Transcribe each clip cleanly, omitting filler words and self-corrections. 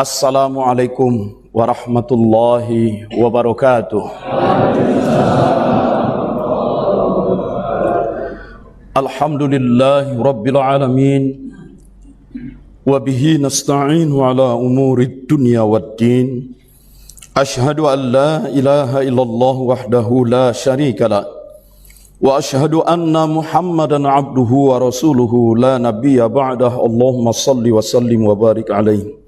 Assalamualaikum warahmatullahi wabarakatuh. Alhamdulillahi rabbil alamin. Wabihi nasta'inu ala umuri dunya waddin. Ashhadu an la ilaha illallah wahdahu la syarika la. Wa ashhadu anna Muhammadan abduhu wa rasuluhu la nabiyya ba'dah. Allahumma salli wa sallim wa barik alaihi.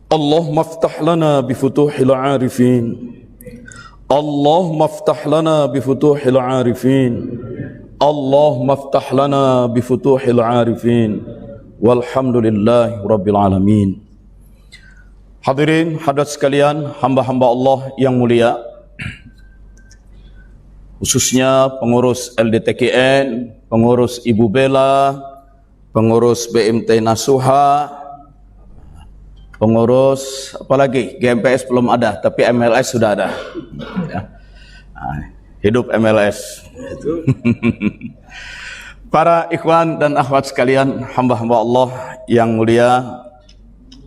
Allahumma aftah lana bifutuhil arifin. Allahumma aftah lana bifutuhil arifin. Allahumma aftah lana bifutuhil arifin. Walhamdulillahi rabbil alamin. Hadirin hadirat sekalian, hamba-hamba Allah yang mulia, khususnya pengurus LDTKN, pengurus Ibu Bella, pengurus BMT Nasuha, pengurus apalagi GMPS belum ada, tapi MLS sudah ada. Ya. Hidup MLS. Para ikhwan dan akhwat sekalian, hamba-hamba Allah yang mulia,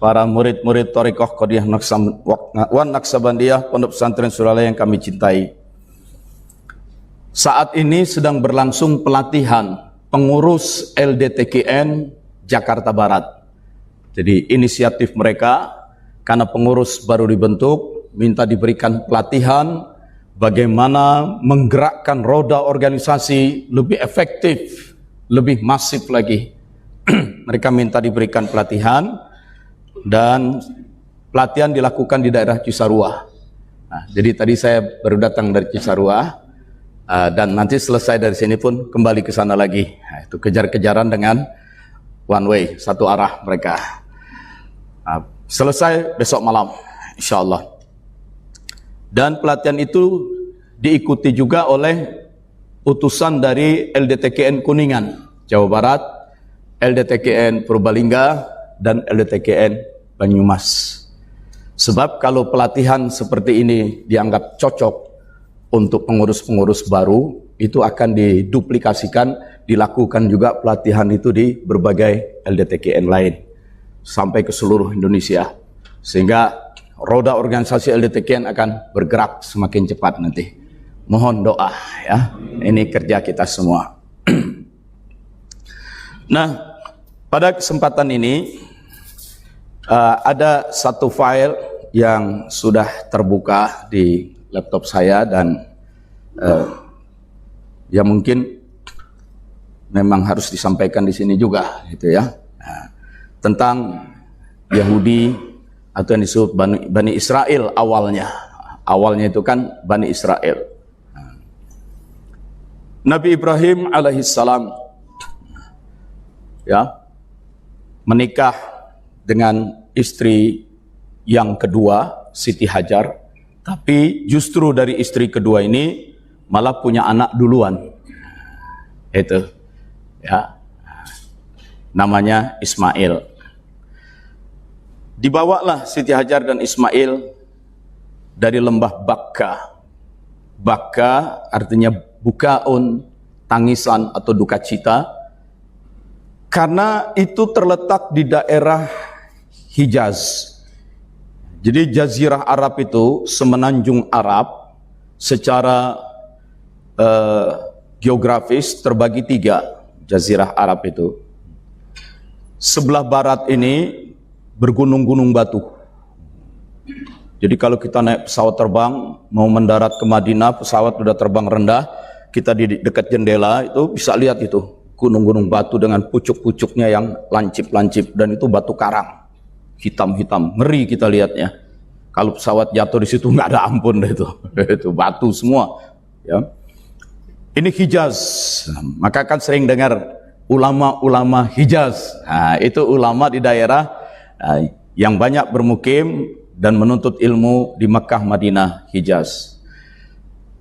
para murid-murid Thariqah Qadiyah Naksabandiyah Pondok Pesantren Suralaya yang kami cintai. Saat ini sedang berlangsung pelatihan pengurus LDTKN Jakarta Barat. Jadi inisiatif mereka, karena pengurus baru dibentuk, minta diberikan pelatihan bagaimana menggerakkan roda organisasi lebih efektif, lebih masif lagi. Mereka minta diberikan pelatihan, dan pelatihan dilakukan di daerah Cisarua. Nah, jadi tadi saya baru datang dari Cisarua. Dan nanti selesai dari sini pun kembali ke sana lagi. Nah, itu kejar-kejaran dengan one way, satu arah mereka. Selesai besok malam, insya Allah. Dan pelatihan itu diikuti juga oleh utusan dari LDTKN Kuningan, Jawa Barat, LDTKN Purbalingga, dan LDTKN Banyumas. Sebab kalau pelatihan seperti ini dianggap cocok untuk pengurus-pengurus baru, itu akan diduplikasikan, dilakukan juga pelatihan itu di berbagai LDTKN lain sampai ke seluruh Indonesia, sehingga roda organisasi LDTKN akan bergerak semakin cepat nanti. Mohon doa ya, ini kerja kita semua. Nah, pada kesempatan ini ada satu file yang sudah terbuka di laptop saya, dan ya mungkin memang harus disampaikan di sini juga, gitu ya. Tentang Yahudi atau yang disebut Bani Israel awalnya itu kan Bani Israel. Nabi Ibrahim alaihissalam ya menikah dengan istri yang kedua, Siti Hajar. Tapi justru dari istri kedua ini malah punya anak duluan. Itu ya. Namanya Ismail. Dibawalah Siti Hajar dan Ismail dari lembah Bakka. Bakka artinya bukaun, tangisan atau duka cita. Karena itu terletak di daerah Hijaz. Jadi Jazirah Arab itu semenanjung Arab secara geografis terbagi tiga. Jazirah Arab itu sebelah barat ini bergunung-gunung batu. Jadi kalau kita naik pesawat terbang mau mendarat ke Madinah, pesawat sudah terbang rendah, kita di dekat jendela itu bisa lihat itu gunung-gunung batu dengan pucuk-pucuknya yang lancip-lancip, dan itu batu karang. Hitam-hitam, ngeri kita lihatnya. Kalau pesawat jatuh di situ nggak ada ampun deh itu. Itu batu semua. Ya. Ini Hijaz. Maka kan sering dengar ulama-ulama Hijaz. Nah, itu ulama di daerah yang banyak bermukim dan menuntut ilmu di Mekah, Madinah, Hijaz.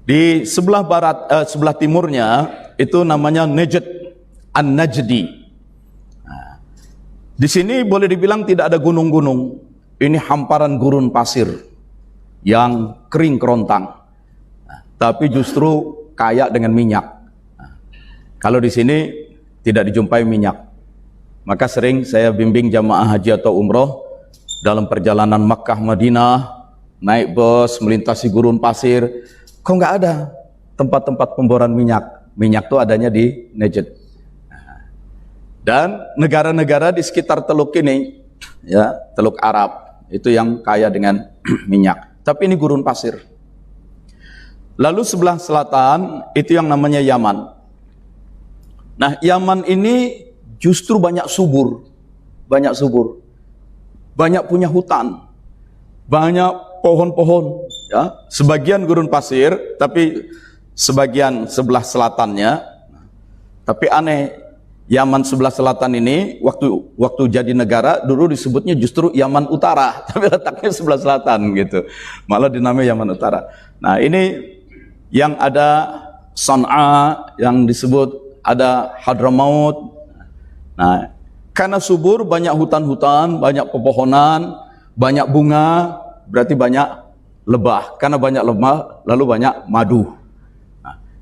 Di sebelah barat, sebelah timurnya itu namanya Najd, An-Najdi. Di sini boleh dibilang tidak ada gunung-gunung. Ini hamparan gurun pasir yang kering kerontang. Tapi justru kaya dengan minyak. Kalau di sini tidak dijumpai minyak. Maka sering saya bimbing jamaah haji atau umroh, dalam perjalanan Makkah Madinah, naik bus, melintasi gurun pasir, kok nggak ada tempat-tempat pemboran minyak. Minyak itu adanya di Najd. Dan negara-negara di sekitar teluk ini, ya, teluk Arab, itu yang kaya dengan minyak. Tapi ini gurun pasir. Lalu sebelah selatan, itu yang namanya Yaman. Nah, Yaman ini justru banyak subur. Banyak subur. Banyak punya hutan. Banyak pohon-pohon. Ya. Sebagian gurun pasir, tapi sebagian sebelah selatannya. Tapi aneh, Yaman sebelah selatan ini waktu jadi negara dulu disebutnya justru Yaman Utara, tapi letaknya sebelah selatan gitu. Malah dinamai Yaman Utara. Nah, ini yang ada San'a, yang disebut ada Hadramaut. Nah, karena subur, banyak hutan-hutan, banyak pepohonan, banyak bunga, berarti banyak lebah. Karena banyak lebah, lalu banyak madu.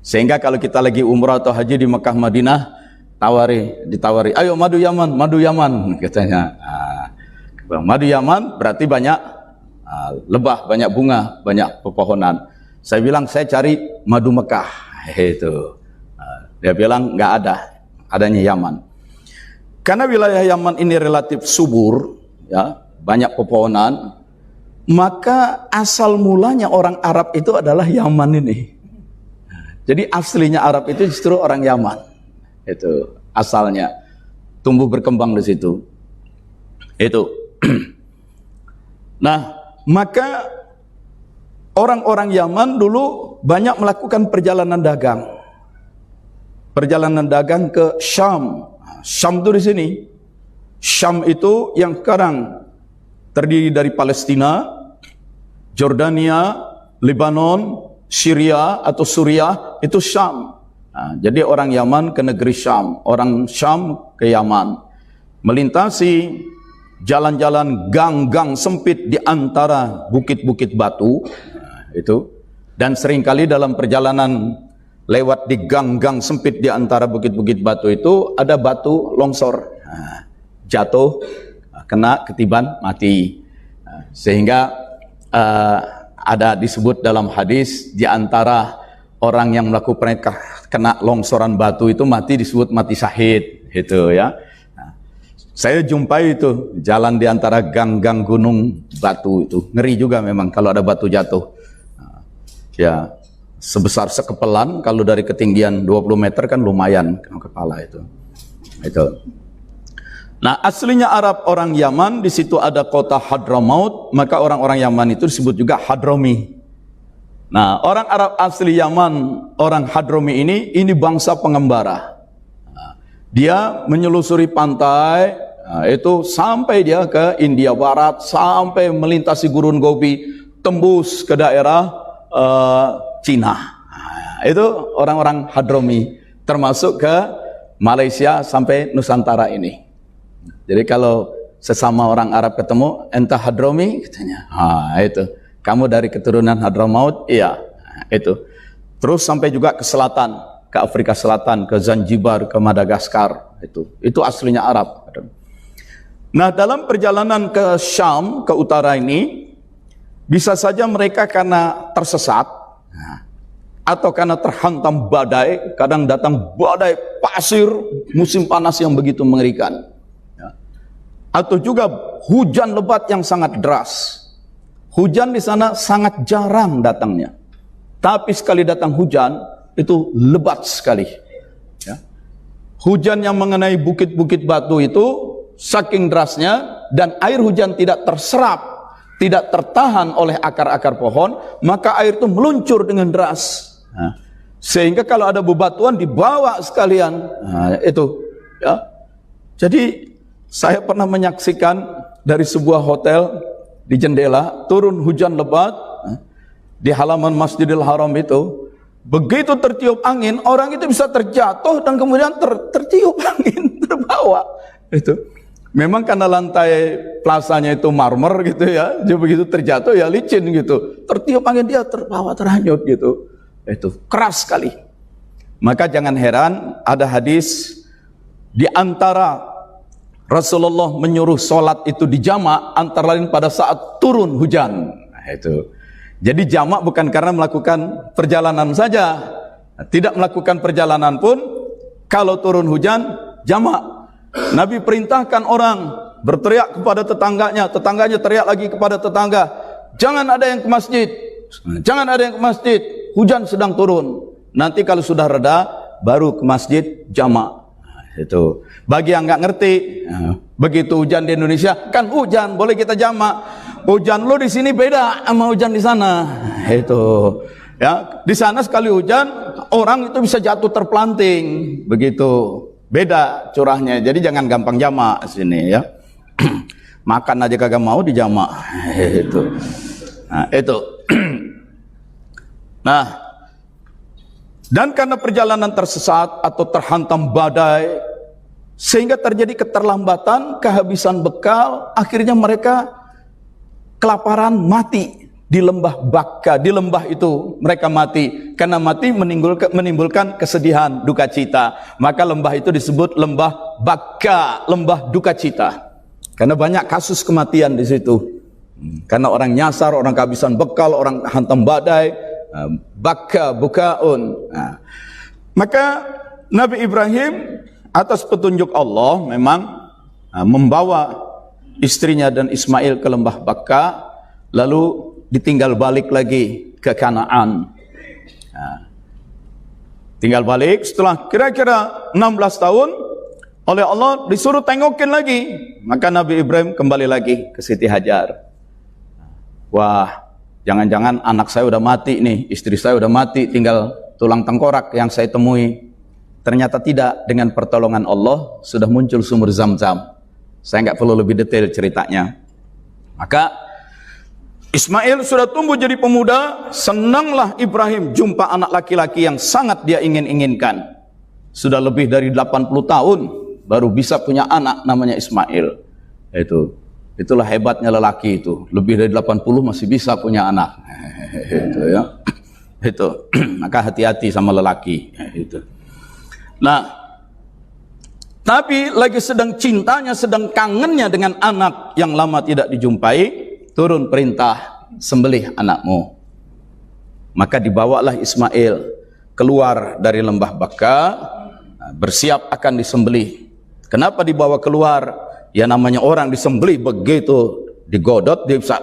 Sehingga kalau kita lagi umrah atau haji di Mekah Madinah, ditawari, ayo madu Yaman katanya. Madu Yaman berarti banyak lebah, banyak bunga, banyak pepohonan. Saya bilang saya cari madu Mekah, itu. Dia bilang nggak ada, adanya Yaman. Karena wilayah Yaman ini relatif subur, ya, banyak pepohonan, maka asal mulanya orang Arab itu adalah Yaman ini. Jadi aslinya Arab itu justru orang Yaman. Itu asalnya, tumbuh berkembang di situ. Itu. Nah, maka orang-orang Yaman dulu banyak melakukan perjalanan dagang. Perjalanan dagang ke Syam. Syam itu di sini. Syam itu yang sekarang terdiri dari Palestina, Jordania, Lebanon, Syria atau Suriah, itu Syam. Nah, jadi orang Yaman ke negeri Syam, orang Syam ke Yaman, melintasi jalan-jalan gang-gang sempit di antara bukit-bukit batu, itu. Dan seringkali dalam perjalanan lewat di gang-gang sempit di antara bukit-bukit batu itu ada batu longsor, jatuh, kena ketiban, mati. Sehingga ada disebut dalam hadis, di antara orang yang melakukan kena longsoran batu itu mati disebut mati syahid, itu ya. Nah, saya jumpai itu jalan di antara gang-gang gunung batu itu, ngeri juga memang kalau ada batu jatuh. Nah, ya sebesar sekepelan, kalau dari ketinggian 20 meter kan lumayan kepala itu. Itu. Nah, aslinya Arab orang Yaman, di situ ada kota Hadramaut, maka orang-orang Yaman itu disebut juga Hadrami. Nah, orang Arab asli Yaman, orang Hadrami ini bangsa pengembara. Nah, dia menyelusuri pantai, itu sampai dia ke India Barat, sampai melintasi gurun Gobi, tembus ke daerah Cina. Nah, itu orang-orang Hadrami, termasuk ke Malaysia sampai Nusantara ini. Jadi kalau sesama orang Arab ketemu, entah Hadrami, katanya, itu, kamu dari keturunan Hadramaut, iya, itu. Terus sampai juga ke selatan, ke Afrika Selatan, ke Zanzibar, ke Madagaskar, itu aslinya Arab. Nah, dalam perjalanan ke Syam, ke utara ini, bisa saja mereka karena tersesat, atau karena terhantam badai, kadang datang badai pasir, musim panas yang begitu mengerikan. Atau juga hujan lebat yang sangat deras. Hujan di sana sangat jarang datangnya. Tapi sekali datang hujan, itu lebat sekali. Ya. Hujan yang mengenai bukit-bukit batu itu, saking derasnya, dan air hujan tidak terserap, tidak tertahan oleh akar-akar pohon, maka air itu meluncur dengan deras. Nah, sehingga kalau ada bebatuan dibawa sekalian. Nah, itu. Ya. Jadi, saya pernah menyaksikan dari sebuah hotel di jendela, turun hujan lebat di halaman Masjidil Haram itu. Begitu tertiup angin, orang itu bisa terjatuh dan kemudian tertiup angin, terbawa. Itu. Memang karena lantai plasanya itu marmer gitu ya, dia begitu terjatuh ya licin gitu. Tertiup angin dia terbawa, terhanyut gitu. Itu keras sekali. Maka jangan heran ada hadis di antara Rasulullah menyuruh sholat itu di jamak antara lain pada saat turun hujan. Nah, itu. Jadi jamak bukan karena melakukan perjalanan saja. Tidak melakukan perjalanan pun kalau turun hujan jamak. Nabi perintahkan orang berteriak kepada tetangganya, tetangganya teriak lagi kepada tetangga, jangan ada yang ke masjid. Jangan ada yang ke masjid, hujan sedang turun. Nanti kalau sudah reda baru ke masjid jamak. Itu bagi yang nggak ngerti, begitu hujan di Indonesia kan hujan boleh kita jamak, hujan lo di sini beda sama hujan di sana. Itu ya, di sana sekali hujan orang itu bisa jatuh terpelanting, begitu beda curahnya. Jadi jangan gampang jamak sini ya. Makan aja kagak mau dijamak. Itu nah, itu nah, dan karena perjalanan tersesat atau terhantam badai sehingga terjadi keterlambatan, kehabisan bekal, akhirnya mereka kelaparan, mati di lembah Bakka. Di lembah itu mereka mati, karena mati menimbulkan kesedihan, duka cita. Maka lembah itu disebut lembah Bakka, lembah duka cita. Karena banyak kasus kematian di situ. Karena orang nyasar, orang kehabisan bekal, orang hantam badai. Bakka bukaun. Nah, maka Nabi Ibrahim atas petunjuk Allah memang membawa istrinya dan Ismail ke lembah Bakka, lalu ditinggal balik lagi ke Kanaan. Nah, tinggal balik setelah kira-kira 16 tahun oleh Allah disuruh tengokin lagi, maka Nabi Ibrahim kembali lagi ke Siti Hajar. Wah, jangan-jangan anak saya udah mati nih, istri saya udah mati, tinggal tulang tengkorak yang saya temui. Ternyata tidak, dengan pertolongan Allah sudah muncul sumur Zam-Zam. Saya nggak perlu lebih detail ceritanya. Maka Ismail sudah tumbuh jadi pemuda, senanglah Ibrahim jumpa anak laki-laki yang sangat dia ingin-inginkan. Sudah lebih dari 80 tahun baru bisa punya anak namanya Ismail. Itulah hebatnya lelaki itu, lebih dari 80 masih bisa punya anak. Itu ya. Itu. Maka hati-hati sama lelaki. Itu. Nah, tapi lagi sedang cintanya, sedang kangennya dengan anak yang lama tidak dijumpai, turun perintah, sembelih anakmu. Maka dibawalah Ismail keluar dari lembah Bakka, bersiap akan disembelih. Kenapa dibawa keluar? Ya namanya orang disembelih, begitu digodot dia bisa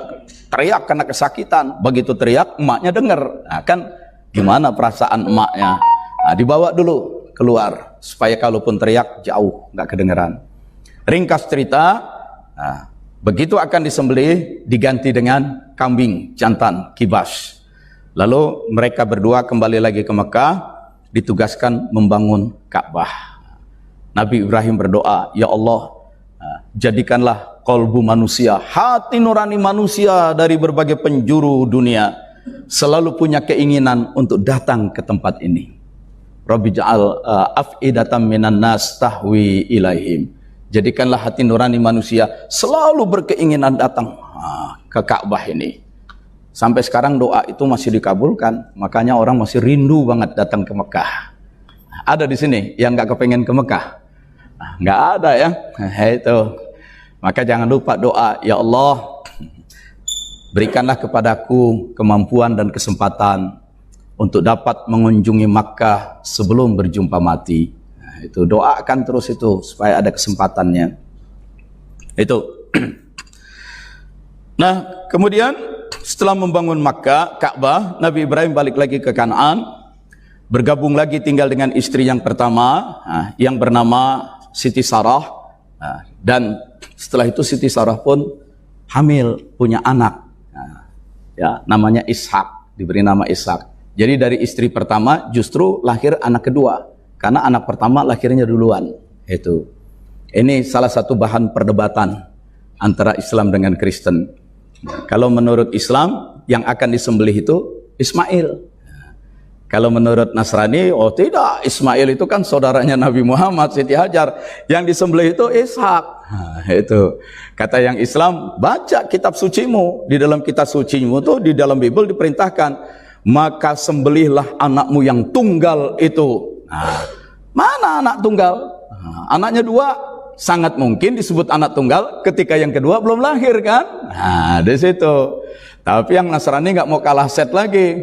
teriak karena kesakitan. Begitu teriak emaknya dengar. Nah, kan gimana perasaan emaknya? Nah, dibawa dulu keluar supaya kalaupun teriak jauh nggak kedengeran. Ringkas cerita, nah, begitu akan disembelih diganti dengan kambing jantan kibas. Lalu mereka berdua kembali lagi ke Mekah, ditugaskan membangun Ka'bah. Nabi Ibrahim berdoa, ya Allah, jadikanlah kolbu manusia, hati nurani manusia dari berbagai penjuru dunia selalu punya keinginan untuk datang ke tempat ini. Rabbi ja'al af'idatan minan nas tahwi ilaihim. Jadikanlah hati nurani manusia selalu berkeinginan datang ke Ka'bah ini. Sampai sekarang doa itu masih dikabulkan, makanya orang masih rindu banget datang ke Mekah. Ada di sini yang nggak kepengen ke Mekah? Nggak ada ya. Itu. Maka jangan lupa doa, ya Allah, berikanlah kepadaku kemampuan dan kesempatan untuk dapat mengunjungi Makkah sebelum berjumpa mati. Nah, itu doakan terus itu supaya ada kesempatannya. Itu. Nah, kemudian setelah membangun Makkah, Ka'bah, Nabi Ibrahim balik lagi ke Kanaan, bergabung lagi tinggal dengan istri yang pertama, yang bernama Siti Sarah, dan setelah itu Siti Sarah pun hamil, punya anak, ya namanya Ishak, diberi nama Ishak. Jadi dari istri pertama justru lahir anak kedua, karena anak pertama lahirnya duluan. Itu. Ini salah satu bahan perdebatan antara Islam dengan Kristen. Kalau menurut Islam yang akan disembelih itu Ismail. Kalau menurut Nasrani, oh tidak, Ismail itu kan saudaranya Nabi Muhammad, Siti Hajar. Yang disembelih itu Ishak. Nah, itu. Kata yang Islam, baca kitab sucimu. Di dalam kitab sucimu itu, di dalam Bible diperintahkan, maka sembelihlah anakmu yang tunggal itu. Nah, mana anak tunggal? Nah, anaknya dua, sangat mungkin disebut anak tunggal ketika yang kedua belum lahir kan? Nah, di situ. Tapi yang Nasrani nggak mau kalah set lagi.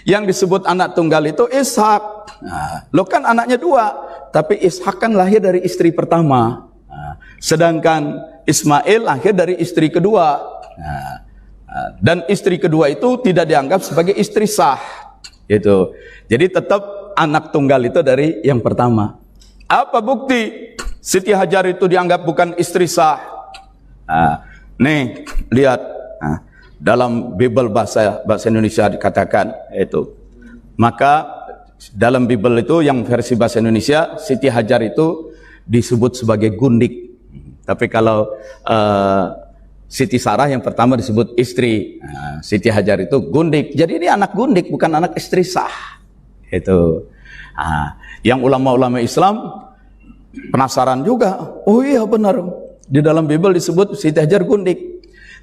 Yang disebut anak tunggal itu Ishak. Nah, lo kan anaknya dua, tapi Ishak kan lahir dari istri pertama. Nah, sedangkan Ismail lahir dari istri kedua. Nah, dan istri kedua itu tidak dianggap sebagai istri sah. Gitu. Jadi tetap anak tunggal itu dari yang pertama. Apa bukti Siti Hajar itu dianggap bukan istri sah? Nah, nih lihat. Nah, dalam Bible bahasa Indonesia dikatakan itu. Maka dalam Bible itu yang versi bahasa Indonesia, Siti Hajar itu disebut sebagai gundik. Tapi kalau Siti Sarah yang pertama disebut istri. Nah, Siti Hajar itu gundik. Jadi ini anak gundik, bukan anak istri sah. Itu. Nah, yang ulama-ulama Islam penasaran juga. Oh iya benar. Di dalam Bible disebut Siti Hajar gundik.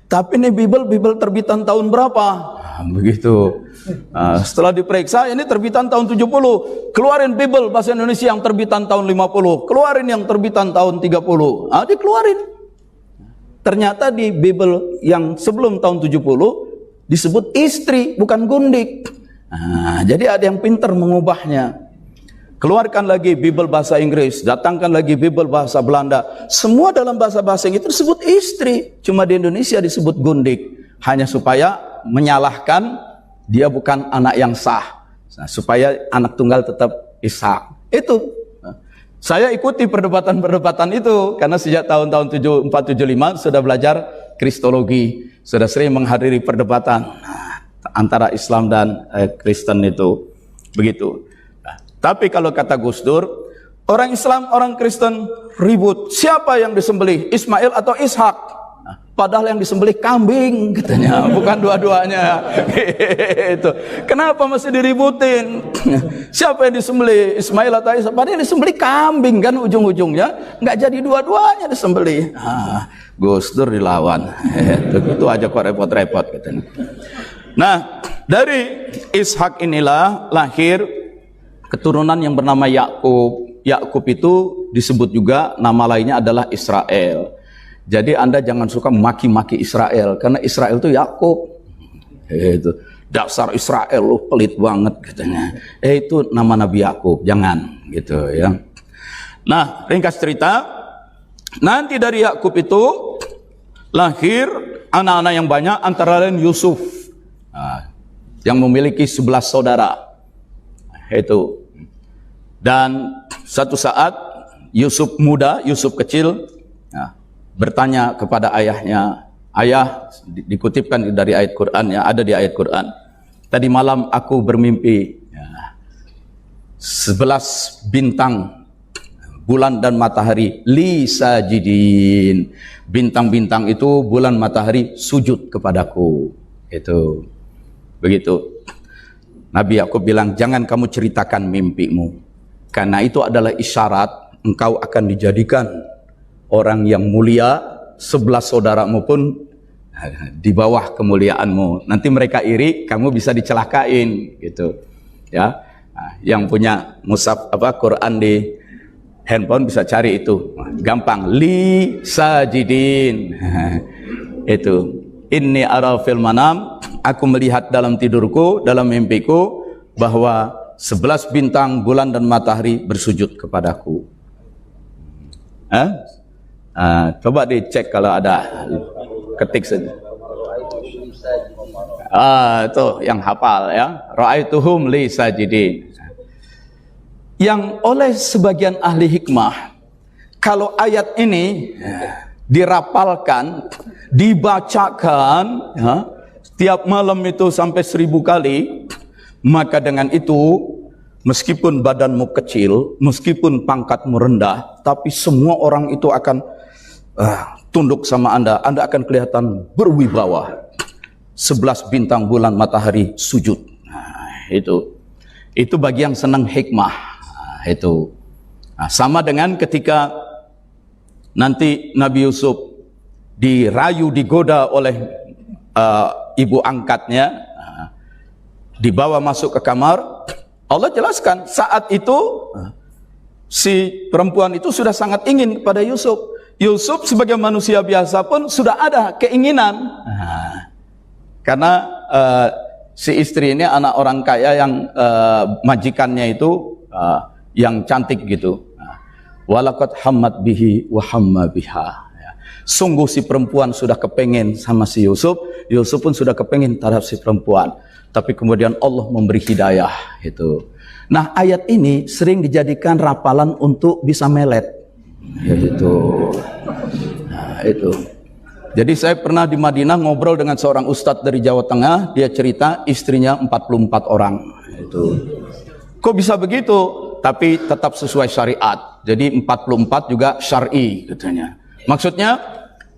Tapi ini Bible terbitan tahun berapa? Nah, begitu. Nah, setelah diperiksa, ini terbitan tahun 70. Keluarin Bible bahasa Indonesia yang terbitan tahun 50. Keluarin yang terbitan tahun 30. Nah, dikeluarin. Ternyata di Bible yang sebelum tahun 70 disebut istri, bukan gundik. Nah, jadi ada yang pintar mengubahnya. Keluarkan lagi Bible bahasa Inggris, datangkan lagi Bible bahasa Belanda. Semua dalam bahasa-bahasa itu disebut istri. Cuma di Indonesia disebut gundik. Hanya supaya menyalahkan dia bukan anak yang sah. Nah, supaya anak tunggal tetap Ishak. Itu. Saya ikuti perdebatan-perdebatan itu. Karena sejak tahun-tahun 74-75 sudah belajar Kristologi. Sudah sering menghadiri perdebatan antara Islam dan Kristen itu. Begitu. Tapi kalau kata Gus Dur, orang Islam, orang Kristen ribut. Siapa yang disembelih? Ismail atau Ishak? Padahal yang disembelih kambing, katanya. Bukan dua-duanya. Gitu. Kenapa masih diributin? Siapa yang disembelih? Ismail atau Ishak? Padahal yang disembelih kambing kan ujung-ujungnya. Nggak jadi dua-duanya disembelih. Gus Dur dilawan. Itu aja kok repot-repot, katanya. Nah, dari Ishak inilah lahir keturunan yang bernama Yakub. Yakub itu disebut juga nama lainnya adalah Israel. Jadi Anda jangan suka maki-maki Israel, karena Israel itu Yakub. Itu dasar Israel lu pelit banget katanya. Itu nama Nabi Yakub, jangan gitu ya. Nah, ringkas cerita, nanti dari Yakub itu lahir anak-anak yang banyak, antara lain Yusuf. Nah, yang memiliki 11 saudara. Itu. Dan satu saat Yusuf muda, Yusuf kecil, bertanya kepada ayahnya, ayah, dikutipkan dari ayat Quran, ya, ada di ayat Quran, tadi malam aku bermimpi 11 bintang, bulan dan matahari li sajidin. Bintang-bintang itu, bulan, matahari sujud kepadaku. Itu. Begitu. Nabi Yakub bilang, jangan kamu ceritakan mimpimu, karena itu adalah isyarat engkau akan dijadikan orang yang mulia, 11 saudaramu pun di bawah kemuliaanmu. Nanti mereka iri, kamu bisa dicelakain gitu. Ya. Nah, yang punya mushaf Quran di handphone bisa cari itu. Gampang, li sajidin. Itu. Inni ara fil manam, aku melihat dalam tidurku, dalam mimpiku, bahwa 11 bintang, bulan dan matahari bersujud kepadaku. Coba dicek kalau ada, ketik saja. Itu yang hafal ya. Ra'aituhum li sajidin. Yang oleh sebagian ahli hikmah, kalau ayat ini dirapalkan, dibacakan setiap malam itu sampai 1000 kali, maka dengan itu meskipun badanmu kecil, meskipun pangkatmu rendah, tapi semua orang itu akan tunduk sama Anda. Anda akan kelihatan berwibawa. 11 bintang, bulan, matahari sujud. Nah, itu bagi yang senang hikmah. Itu sama dengan ketika nanti Nabi Yusuf dirayu, digoda oleh ibu angkatnya, dibawa masuk ke kamar. Allah jelaskan saat itu si perempuan itu sudah sangat ingin kepada Yusuf. Yusuf sebagai manusia biasa pun sudah ada keinginan. Karena si istri ini anak orang kaya yang majikannya itu yang cantik gitu. Walaqad hammat bihi wa hamma biha. Sungguh si perempuan sudah kepengen sama si Yusuf, Yusuf pun sudah kepengen terhadap si perempuan. Tapi kemudian Allah memberi hidayah itu. Nah, ayat ini sering dijadikan rapalan untuk bisa melet. Ya gitu. Nah, itu. Jadi saya pernah di Madinah ngobrol dengan seorang ustadz dari Jawa Tengah, dia cerita istrinya 44 orang. Itu. Kok bisa begitu? Tapi tetap sesuai syariat. Jadi 44 juga syar'i katanya. Maksudnya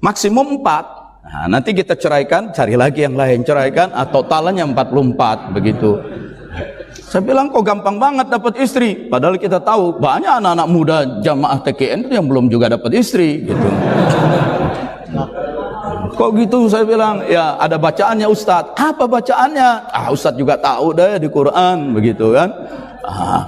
maksimum 4. Nah, nanti kita ceraikan, cari lagi yang lain, ceraikan, totalnya 44 begitu. Saya bilang kok gampang banget dapat istri, padahal kita tahu banyak anak-anak muda jamaah TKN yang belum juga dapat istri gitu. Kok gitu? Saya bilang, ya ada bacaannya Ustadz. Apa bacaannya? Ustadz juga tahu deh di Quran begitu kan.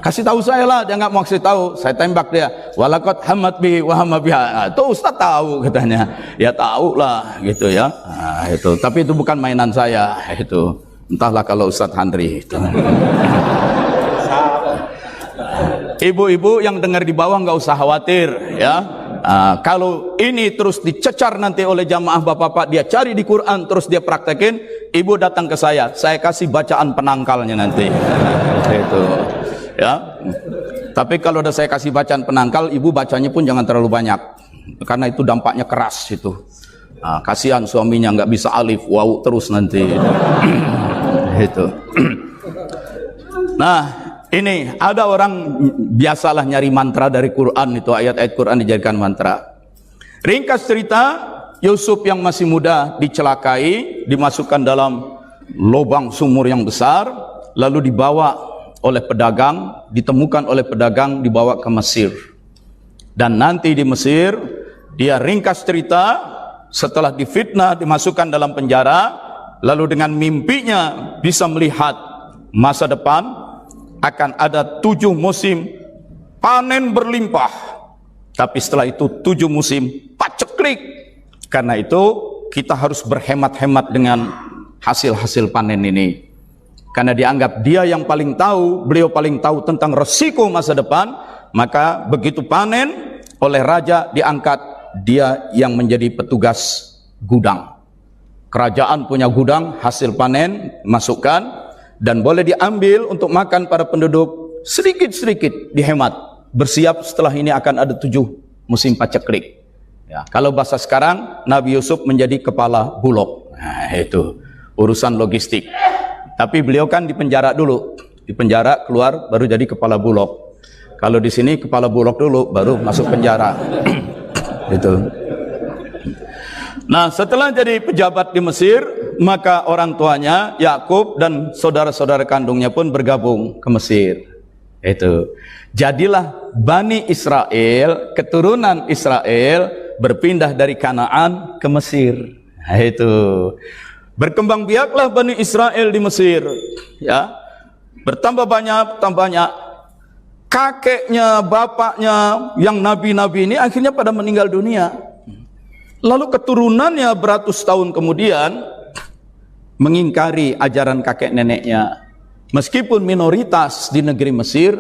Kasih tahu saya lah, dia nggak mau kasih tahu, saya tembak dia. Walaqad hammat bihi wa hamma biha. Itu Ustadz tahu katanya. Ya tahu lah gitu ya. Itu. Tapi itu bukan mainan saya itu. Entahlah kalau Ustadz Handri itu. Ibu-ibu yang dengar di bawah nggak usah khawatir ya. Kalau ini terus dicecar nanti oleh jamaah bapak-bapak, dia cari di Quran terus dia praktekin, ibu datang ke saya kasih bacaan penangkalnya nanti. Itu ya. Tapi kalau udah saya kasih bacaan penangkal, ibu bacanya pun jangan terlalu banyak karena itu dampaknya keras itu. Kasihan suaminya nggak bisa alif waw terus nanti. Itu. Nah, ini ada orang biasalah nyari mantra dari Quran, itu ayat-ayat Quran dijadikan mantra. Ringkas cerita, Yusuf yang masih muda dicelakai, dimasukkan dalam lubang sumur yang besar, lalu dibawa oleh pedagang, ditemukan oleh pedagang, dibawa ke Mesir. Dan nanti di Mesir, dia ringkas cerita, setelah difitnah, dimasukkan dalam penjara, lalu dengan mimpinya bisa melihat masa depan akan ada 7 musim panen berlimpah. Tapi setelah itu 7 musim paceklik. Karena itu kita harus berhemat-hemat dengan hasil-hasil panen ini. Karena dianggap dia yang paling tahu, beliau paling tahu tentang resiko masa depan. Maka begitu panen oleh raja diangkat, dia yang menjadi petugas gudang. Kerajaan punya gudang, hasil panen masukkan dan boleh diambil untuk makan para penduduk, sedikit-sedikit dihemat. Bersiap setelah ini akan ada 7 musim paceklik. Ya, kalau bahasa sekarang, Nabi Yusuf menjadi kepala bulog. Nah, itu urusan logistik. Tapi beliau kan di penjara dulu, di penjara keluar baru jadi kepala bulog. Kalau di sini kepala bulog dulu baru masuk penjara. Itu. Nah, setelah jadi pejabat di Mesir, maka orang tuanya Yakub dan saudara-saudara kandungnya pun bergabung ke Mesir. Itu. Jadilah Bani Israel, keturunan Israel berpindah dari Kanaan ke Mesir. Nah, itu. Berkembang biaklah Bani Israel di Mesir, ya. Bertambah banyak. Kakeknya, bapaknya yang nabi-nabi ini akhirnya pada meninggal dunia. Lalu keturunannya beratus tahun kemudian mengingkari ajaran kakek neneknya. Meskipun minoritas di negeri Mesir,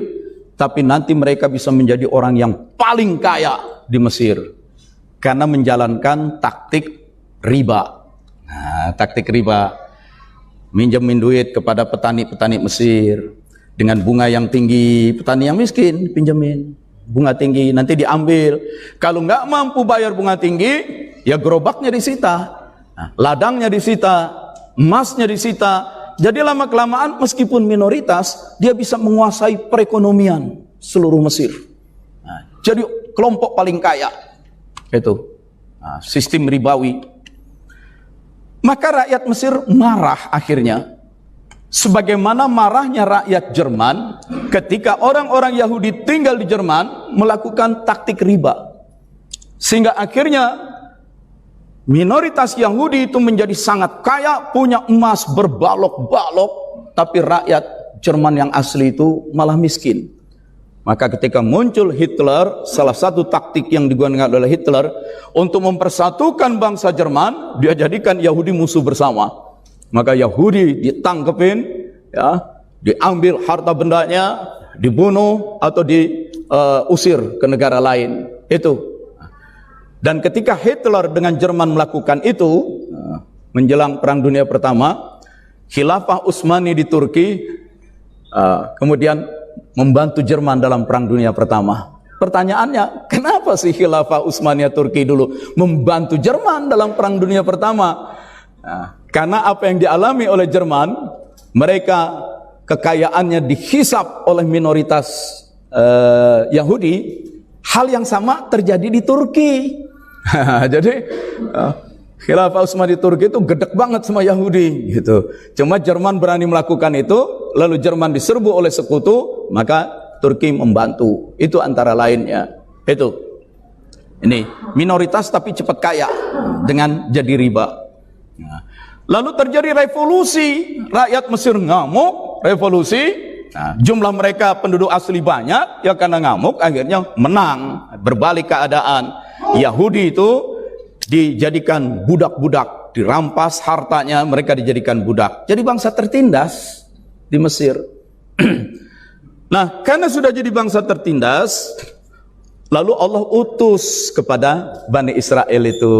tapi nanti mereka bisa menjadi orang yang paling kaya di Mesir. Karena menjalankan taktik riba. Nah, taktik riba. Minjemin duit kepada petani-petani Mesir. Dengan bunga yang tinggi, petani yang miskin pinjemin. Bunga tinggi, nanti diambil. Kalau nggak mampu bayar bunga tinggi, ya gerobaknya disita, ladangnya disita, emasnya disita. Jadi lama-kelamaan meskipun minoritas, dia bisa menguasai perekonomian seluruh Mesir. Jadi kelompok paling kaya. Itu sistem ribawi. Maka rakyat Mesir marah akhirnya. Sebagaimana marahnya rakyat Jerman ketika orang-orang Yahudi tinggal di Jerman melakukan taktik riba. Sehingga akhirnya minoritas Yahudi itu menjadi sangat kaya, punya emas berbalok-balok, tapi rakyat Jerman yang asli itu malah miskin. Maka ketika muncul Hitler, salah satu taktik yang digunakan oleh Hitler untuk mempersatukan bangsa Jerman, dia jadikan Yahudi musuh bersama. Maka Yahudi ditangkepin, ya, diambil harta bendanya, dibunuh atau diusir ke negara lain. Itu. Dan ketika Hitler dengan Jerman melakukan itu, menjelang Perang Dunia Pertama, Khilafah Utsmani di Turki kemudian membantu Jerman dalam Perang Dunia Pertama. Pertanyaannya, kenapa sih Khilafah Utsmaniyah Turki dulu membantu Jerman dalam Perang Dunia Pertama? Karena apa yang dialami oleh Jerman, mereka kekayaannya dihisap oleh minoritas Yahudi. Hal yang sama terjadi di Turki. Jadi Khilafah Utsmani Turki itu gedek banget sama Yahudi gitu. Cuma Jerman berani melakukan itu, lalu Jerman diserbu oleh sekutu, maka Turki membantu. Itu antara lainnya. Itu. Ini minoritas tapi cepat kaya dengan jadi riba. Nah, lalu terjadi revolusi, rakyat Mesir ngamuk, revolusi. Nah, jumlah mereka penduduk asli banyak, ya karena ngamuk akhirnya menang, berbalik keadaan. Yahudi itu dijadikan budak-budak, dirampas hartanya, mereka dijadikan budak. Jadi bangsa tertindas di Mesir. Nah, karena sudah jadi bangsa tertindas, lalu Allah utus kepada Bani Israel itu.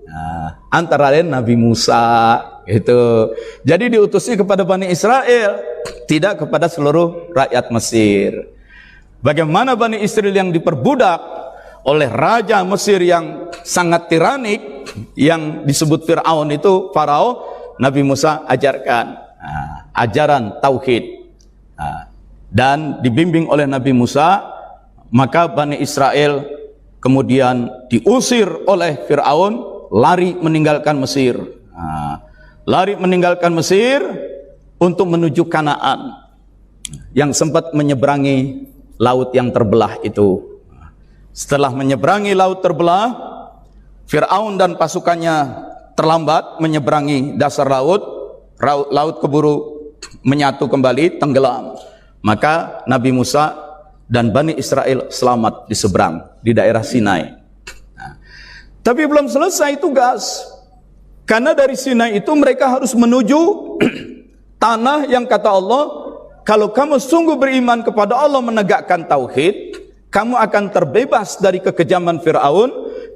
Nah, antara lain Nabi Musa itu. Jadi diutusnya kepada Bani Israel, tidak kepada seluruh rakyat Mesir. Bagaimana Bani Israel yang diperbudak oleh raja Mesir yang sangat tiranik, yang disebut Fir'aun itu, Farao, Nabi Musa ajarkan ajaran tauhid, dan dibimbing oleh Nabi Musa. Maka Bani Israel kemudian diusir oleh Fir'aun, lari meninggalkan Mesir, lari meninggalkan Mesir untuk menuju Kanaan yang sempat menyeberangi laut yang terbelah itu. Setelah menyeberangi laut terbelah, Fir'aun dan pasukannya terlambat menyeberangi dasar laut, laut keburu menyatu kembali, tenggelam. Maka Nabi Musa dan Bani Israel selamat di seberang, di daerah Sinai. Tapi belum selesai tugas, karena dari Sinai itu mereka harus menuju tanah yang kata Allah, kalau kamu sungguh beriman kepada Allah, menegakkan tauhid, kamu akan terbebas dari kekejaman Fir'aun,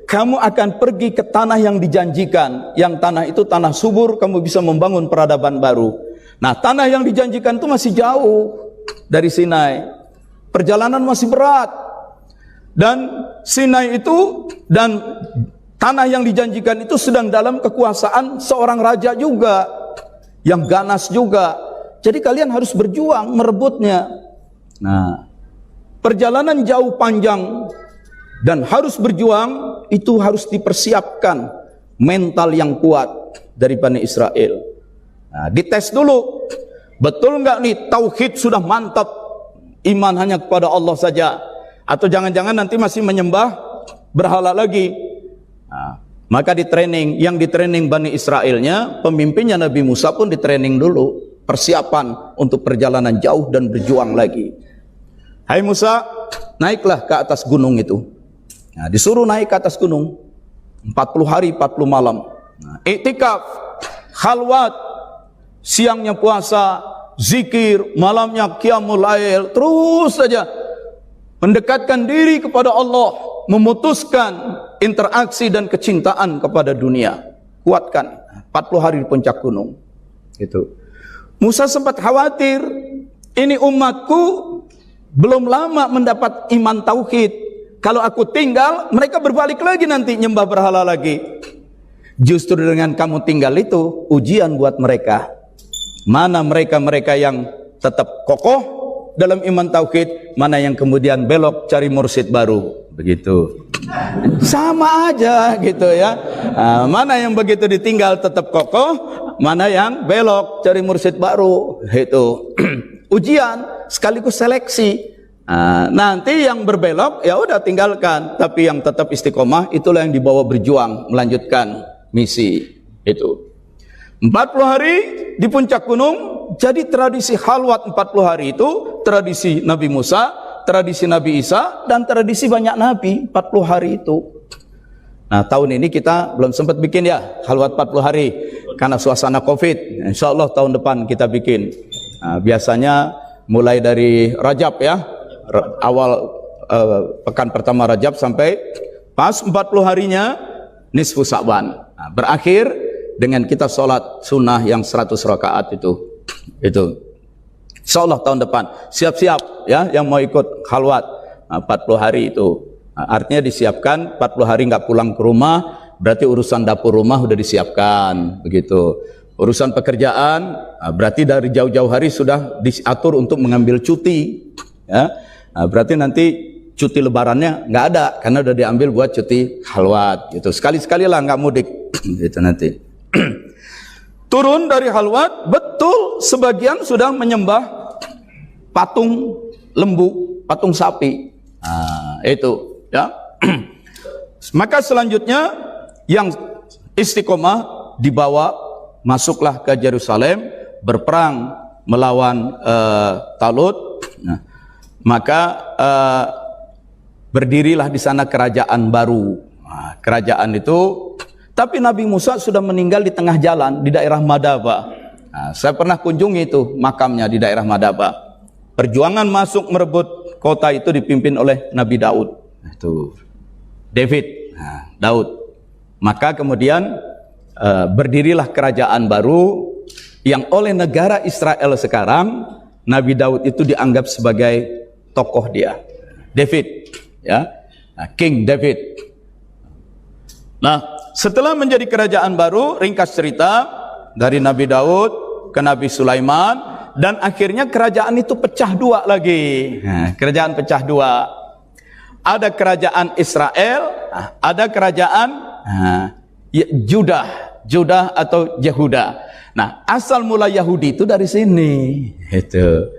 kamu akan pergi ke tanah yang dijanjikan, yang tanah itu tanah subur, kamu bisa membangun peradaban baru. Nah, tanah yang dijanjikan itu masih jauh dari Sinai, perjalanan masih berat, dan Sinai itu dan tanah yang dijanjikan itu sedang dalam kekuasaan seorang raja juga, yang ganas juga. Jadi kalian harus berjuang merebutnya. Nah, perjalanan jauh panjang dan harus berjuang, itu harus dipersiapkan mental yang kuat dari Bani Israel. Nah, dites dulu, betul nggak nih tauhid sudah mantap, iman hanya kepada Allah saja, atau jangan-jangan nanti masih menyembah berhala lagi. Nah, maka di training, yang di training Bani Israelnya, pemimpinnya Nabi Musa pun di training dulu, persiapan untuk perjalanan jauh dan berjuang lagi. Hai Musa, naiklah ke atas gunung itu. Nah, disuruh naik ke atas gunung 40 hari 40 malam. Nah, iktikaf, khalwat, siangnya puasa, zikir, malamnya qiyamul lail, terus saja mendekatkan diri kepada Allah, memutuskan interaksi dan kecintaan kepada dunia. Kuatkan 40 hari di puncak gunung. Gitu. Musa sempat khawatir, ini umatku belum lama mendapat iman tauhid. Kalau aku tinggal, mereka berbalik lagi nanti nyembah berhala lagi. Justru dengan kamu tinggal itu ujian buat mereka. Mana mereka-mereka yang tetap kokoh dalam iman tauhid, mana yang kemudian belok cari mursyid baru. Begitu. Sama aja gitu ya. Nah, mana yang begitu ditinggal tetap kokoh, mana yang belok cari mursyid baru. Itu ujian sekaligus seleksi. Nah, nanti yang berbelok ya udah tinggalkan, tapi yang tetap istiqomah itulah yang dibawa berjuang melanjutkan misi itu. 40 hari di puncak gunung. Jadi tradisi khalwat 40 hari itu tradisi Nabi Musa, tradisi Nabi Isa, dan tradisi banyak Nabi, 40 hari itu. Nah, tahun ini kita belum sempat bikin ya, khalwat 40 hari, karena suasana Covid. Insya Allah tahun depan kita bikin. Nah, biasanya mulai dari Rajab ya, awal pekan pertama Rajab sampai pas 40 harinya nisfu Sa'ban. Nah, berakhir dengan kita sholat sunnah yang 100 rakaat itu. Insya Allah tahun depan siap-siap ya yang mau ikut khalwat 40 hari itu. Artinya disiapkan 40 hari nggak pulang ke rumah, berarti urusan dapur rumah udah disiapkan begitu. Urusan pekerjaan berarti dari jauh-jauh hari sudah diatur untuk mengambil cuti ya. Berarti nanti cuti lebarannya nggak ada karena udah diambil buat cuti khalwat gitu. Sekali-sekali lah nggak mudik gitu nanti. Turun dari khalwat, betul sebagian sudah menyembah patung lembu, patung sapi. Nah, itu ya. Maka selanjutnya yang istiqomah dibawa masuklah ke Yerusalem berperang melawan Talut. Nah, maka berdirilah di sana kerajaan baru. Nah, kerajaan itu, tapi Nabi Musa sudah meninggal di tengah jalan di daerah Madaba. Nah, saya pernah kunjungi itu makamnya di daerah Madaba. Perjuangan masuk merebut kota itu dipimpin oleh Nabi Daud. Itu David, Daud. Maka kemudian berdirilah kerajaan baru yang oleh negara Israel sekarang Nabi Daud itu dianggap sebagai tokoh dia, David, ya, King David. Nah, setelah menjadi kerajaan baru, ringkas cerita dari Nabi Daud ke Nabi Sulaiman. Dan akhirnya kerajaan itu pecah dua lagi. Nah, kerajaan pecah dua. Ada kerajaan Israel, ada kerajaan Judah atau Yehuda. Nah, asal mula Yahudi itu dari sini. Itu.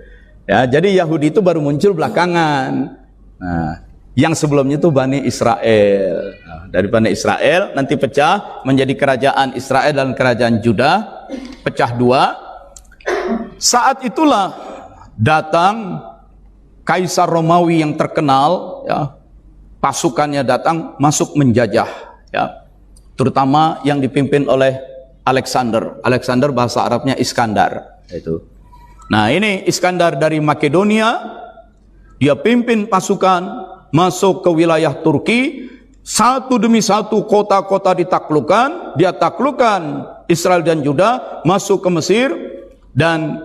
Ya, jadi Yahudi itu baru muncul belakangan. Nah, yang sebelumnya itu Bani Israel. Nah, dari Bani Israel nanti pecah menjadi kerajaan Israel dan kerajaan Judah, pecah dua. Saat itulah datang Kaisar Romawi yang terkenal, ya, pasukannya datang masuk menjajah, ya, terutama yang dipimpin oleh Alexander. Alexander bahasa Arabnya Iskandar. Itu. Nah, ini Iskandar dari Makedonia, dia pimpin pasukan masuk ke wilayah Turki, satu demi satu kota-kota ditaklukkan, dia taklukkan Israel dan Juda, masuk ke Mesir. Dan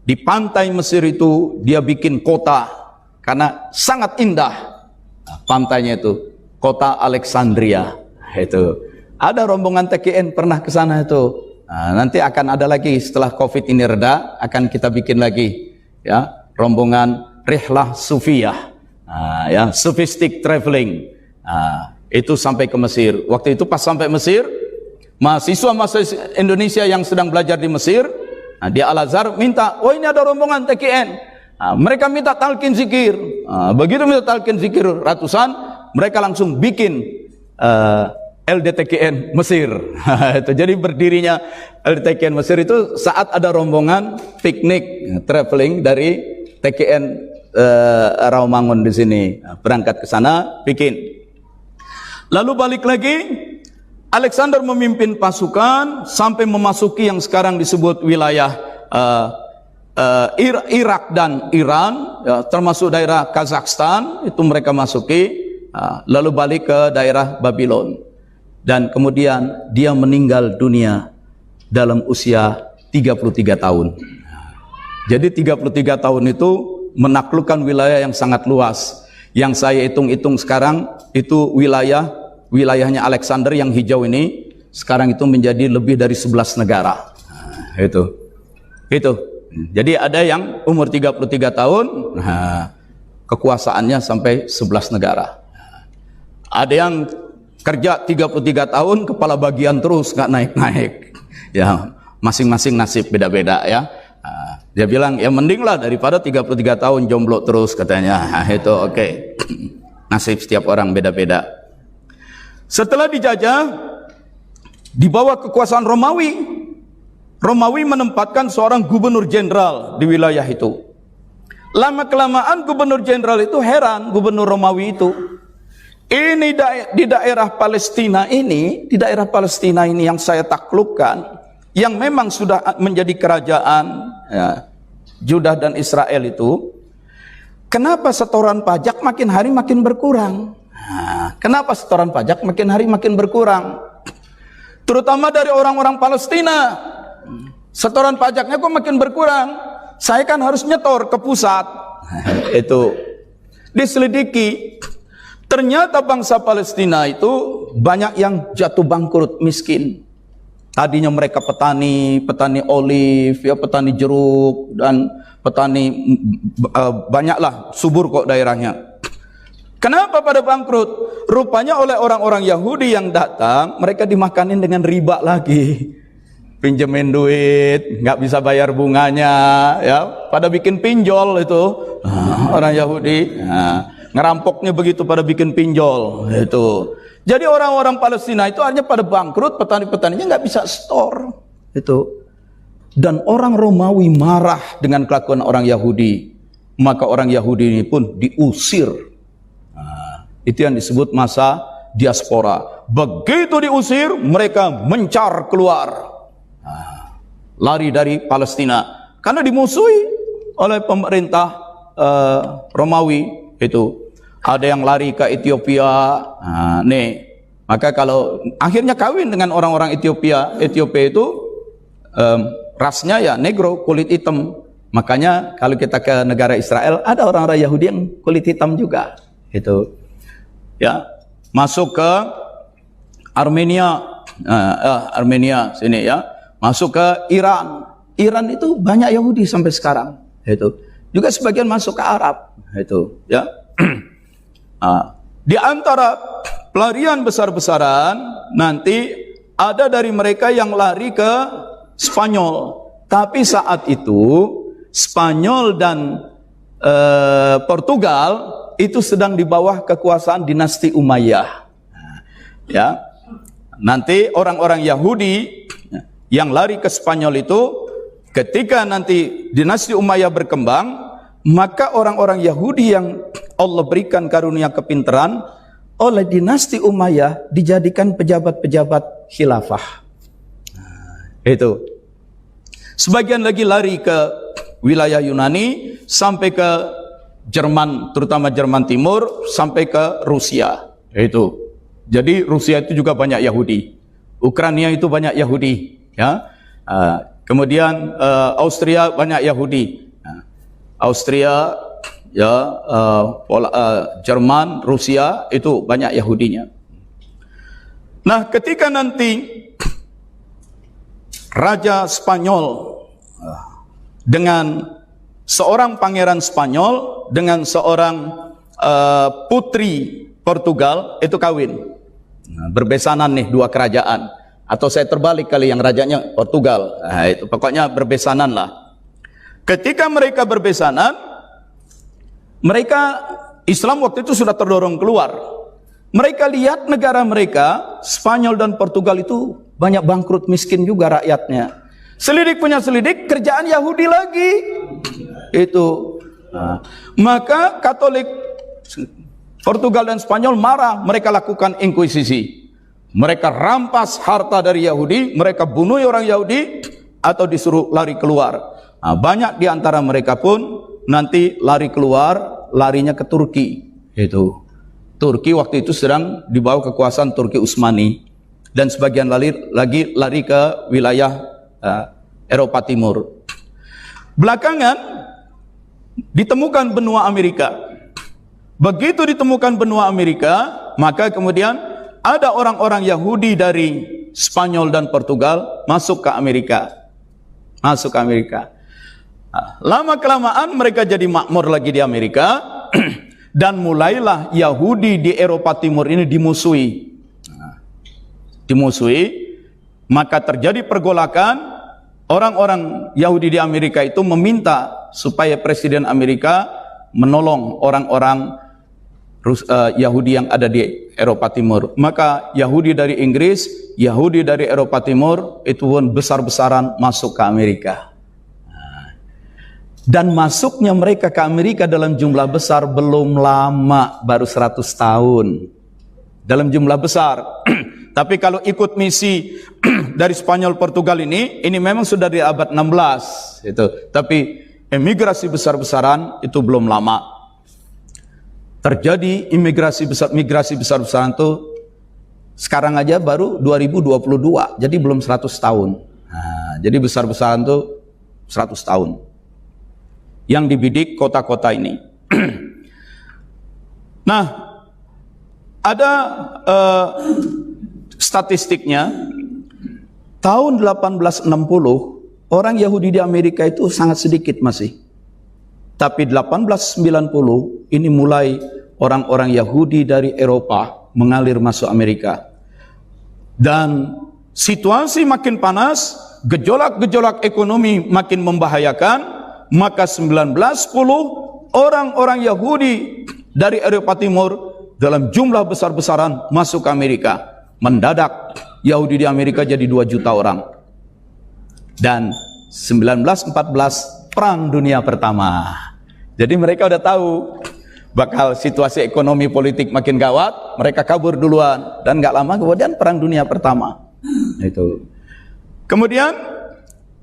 di pantai Mesir itu dia bikin kota karena sangat indah pantainya itu, kota Alexandria. Itu ada rombongan TKN pernah ke sana itu. Nah, nanti akan ada lagi setelah Covid ini reda, akan kita bikin lagi ya, rombongan Rihlah Sufiyah, ya, sophistic traveling. Itu sampai ke Mesir. Waktu itu pas sampai Mesir, mahasiswa Indonesia yang sedang belajar di Mesir, di Al-Azhar minta, oh ini ada rombongan TKN. Mereka minta talqin zikir. Begitu minta talqin zikir ratusan, mereka langsung bikin LDTKN Mesir. Itu jadi berdirinya LDTKN Mesir itu saat ada rombongan piknik traveling dari TKN Rawamangun di sini, berangkat ke sana bikin. Lalu balik lagi, Alexander memimpin pasukan sampai memasuki yang sekarang disebut wilayah Irak dan Iran, ya, termasuk daerah Kazakhstan, itu mereka masuki, lalu balik ke daerah Babylon. Dan kemudian dia meninggal dunia dalam usia 33 tahun. Jadi 33 tahun itu menaklukkan wilayah yang sangat luas. Yang saya hitung-hitung sekarang itu wilayahnya Alexander yang hijau ini sekarang itu menjadi lebih dari 11 negara. Itu. Jadi ada yang umur 33 tahun, kekuasaannya sampai 11 negara. Ada yang kerja 33 tahun, kepala bagian terus nggak naik-naik. Ya, masing-masing nasib beda-beda ya. Dia bilang ya mending lah daripada 33 tahun jomblo terus katanya. Itu oke. Nasib setiap orang beda-beda. Setelah dijajah, di bawah kekuasaan Romawi menempatkan seorang gubernur jenderal di wilayah itu. Lama-kelamaan gubernur jenderal itu heran, gubernur Romawi itu. Ini di daerah Palestina ini, yang saya taklukkan, yang memang sudah menjadi kerajaan ya, Judah dan Israel itu, kenapa setoran pajak makin hari makin berkurang? Nah, kenapa setoran pajak makin hari makin berkurang? Terutama dari orang-orang Palestina. Setoran pajaknya kok makin berkurang? Saya kan harus nyetor ke pusat. Itu diselidiki. Ternyata bangsa Palestina itu banyak yang jatuh bangkrut, miskin. Tadinya mereka petani olive, ya petani jeruk dan petani banyaklah, subur kok daerahnya. Kenapa pada bangkrut? Rupanya oleh orang-orang Yahudi yang datang, mereka dimakanin dengan riba lagi. Pinjemin duit, nggak bisa bayar bunganya, ya. Pada bikin pinjol itu orang Yahudi. Nah, ngerampoknya begitu, pada bikin pinjol itu. Jadi orang-orang Palestina itu hanya pada bangkrut, petani-petaninya nggak bisa store itu. Dan orang Romawi marah dengan kelakuan orang Yahudi, maka orang Yahudi ini pun diusir. Nah, itu yang disebut masa diaspora. Begitu diusir, mereka mencar keluar, lari dari Palestina karena dimusuhi oleh pemerintah Romawi itu. Ada yang lari ke Ethiopia. Nah, nih, maka kalau akhirnya kawin dengan orang-orang Ethiopia itu rasnya ya negro, kulit hitam. Makanya kalau kita ke negara Israel ada orang-orang Yahudi yang kulit hitam juga. Itu ya, masuk ke Armenia, Armenia sini ya, masuk ke Iran. Iran itu banyak Yahudi sampai sekarang. Itu juga sebagian masuk ke Arab. Itu ya. Di antara pelarian besar-besaran nanti ada dari mereka yang lari ke Spanyol. Tapi saat itu Spanyol dan Portugal itu sedang di bawah kekuasaan dinasti Umayyah. Ya, nanti orang-orang Yahudi yang lari ke Spanyol itu, ketika nanti dinasti Umayyah berkembang, maka orang-orang Yahudi yang Allah berikan karunia kepintaran oleh dinasti Umayyah dijadikan pejabat-pejabat khilafah. Itu. Sebagian lagi lari ke wilayah Yunani sampai ke Jerman, terutama Jerman Timur, sampai ke Rusia. Itu. Jadi Rusia itu juga banyak Yahudi. Ukraina itu banyak Yahudi, ya. Kemudian Austria banyak Yahudi. Austria, ya, Jerman, Rusia itu banyak Yahudinya. Nah, ketika nanti Raja Spanyol dengan seorang pangeran Spanyol dengan seorang putri Portugal itu kawin, berbesanan nih dua kerajaan, atau saya terbalik kali, yang rajanya Portugal. Nah, itu pokoknya berbesanan lah. Ketika mereka berbesanan, mereka Islam waktu itu sudah terdorong keluar. Mereka lihat negara mereka, Spanyol dan Portugal itu banyak bangkrut, miskin juga rakyatnya. Selidik punya selidik, kerjaan Yahudi lagi. Itu. Nah, maka Katolik Portugal dan Spanyol marah, mereka lakukan inkuisisi. Mereka rampas harta dari Yahudi, mereka bunuh orang Yahudi atau disuruh lari keluar. Nah, banyak di antara mereka pun nanti lari keluar, larinya ke Turki. Itu. Turki waktu itu sedang di bawah kekuasaan Turki Utsmani, dan sebagian lagi lari ke wilayah Eropa Timur. Belakangan ditemukan benua Amerika. Begitu ditemukan benua Amerika, maka kemudian ada orang-orang Yahudi dari Spanyol dan Portugal masuk ke Amerika. Masuk ke Amerika. Lama-kelamaan mereka jadi makmur lagi di Amerika, dan mulailah Yahudi di Eropa Timur ini dimusuhi. Dimusuhi, maka terjadi pergolakan. Orang-orang Yahudi di Amerika itu meminta supaya Presiden Amerika menolong orang-orang Yahudi yang ada di Eropa Timur. Maka Yahudi dari Inggris, Yahudi dari Eropa Timur itu pun besar-besaran masuk ke Amerika. Dan masuknya mereka ke Amerika dalam jumlah besar belum lama, baru 100 tahun. Dalam jumlah besar. Tapi kalau ikut misi dari Spanyol, Portugal ini memang sudah di abad 16. Tapi emigrasi besar-besaran itu belum lama. Terjadi migrasi besar-besaran itu sekarang aja baru 2022. Jadi belum 100 tahun. Nah, jadi besar-besaran itu 100 tahun. Yang dibidik kota-kota ini. Nah, ada statistiknya, tahun 1860 orang Yahudi di Amerika itu sangat sedikit masih. Tapi 1890 ini mulai orang-orang Yahudi dari Eropa mengalir masuk Amerika. Dan situasi makin panas, gejolak-gejolak ekonomi makin membahayakan. Maka 1910 orang-orang Yahudi dari Eropa Timur dalam jumlah besar-besaran masuk ke Amerika. Mendadak Yahudi di Amerika jadi 2 juta orang. Dan 1914 Perang Dunia Pertama. Jadi mereka udah tahu bakal situasi ekonomi politik makin gawat, mereka kabur duluan. Dan gak lama kemudian Perang Dunia Pertama. Itu. Kemudian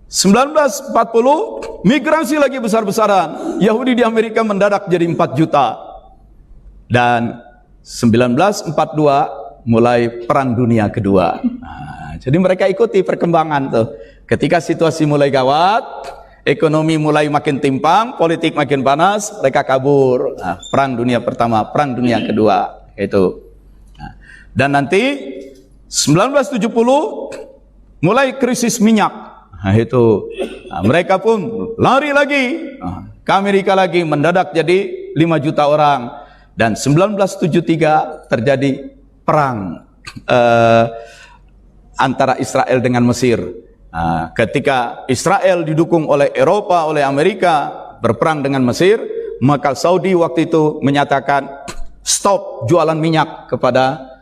1940 migrasi lagi besar-besaran. Yahudi di Amerika mendadak jadi 4 juta. Dan 1942 mulai Perang Dunia Kedua. Nah, jadi mereka ikuti perkembangan tuh. Ketika situasi mulai gawat, ekonomi mulai makin timpang, politik makin panas, mereka kabur. Nah, Perang Dunia Pertama, Perang Dunia Kedua, itu. Nah, dan nanti 1970 mulai krisis minyak. Nah, itu. Nah, mereka pun lari lagi ke Amerika lagi, mendadak jadi 5 juta orang. Dan 1973 terjadi perang antara Israel dengan Mesir. Nah, ketika Israel didukung oleh Eropa, oleh Amerika, berperang dengan Mesir, maka Saudi waktu itu menyatakan stop jualan minyak kepada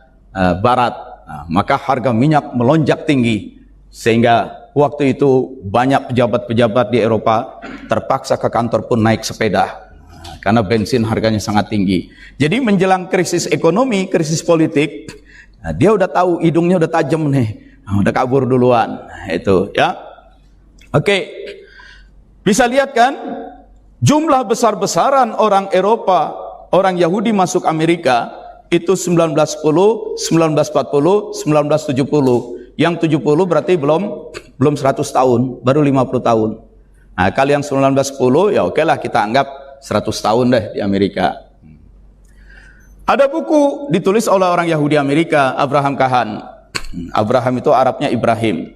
Barat. Nah, maka harga minyak melonjak tinggi, sehingga waktu itu banyak pejabat-pejabat di Eropa terpaksa ke kantor pun naik sepeda. Karena bensin harganya sangat tinggi. Jadi menjelang krisis ekonomi, krisis politik, dia udah tahu hidungnya udah tajam nih. Udah kabur duluan. Itu ya. Oke. Bisa lihat kan? Jumlah besar-besaran orang Eropa, orang Yahudi masuk Amerika itu 1910, 1940, 1970. Yang 70 berarti belum 100 tahun, baru 50 tahun. Nah, kalau yang 1910 ya oke lah, kita anggap 100 tahun deh di Amerika. Ada buku ditulis oleh orang Yahudi Amerika, Abraham Kahan. Abraham itu Arabnya Ibrahim.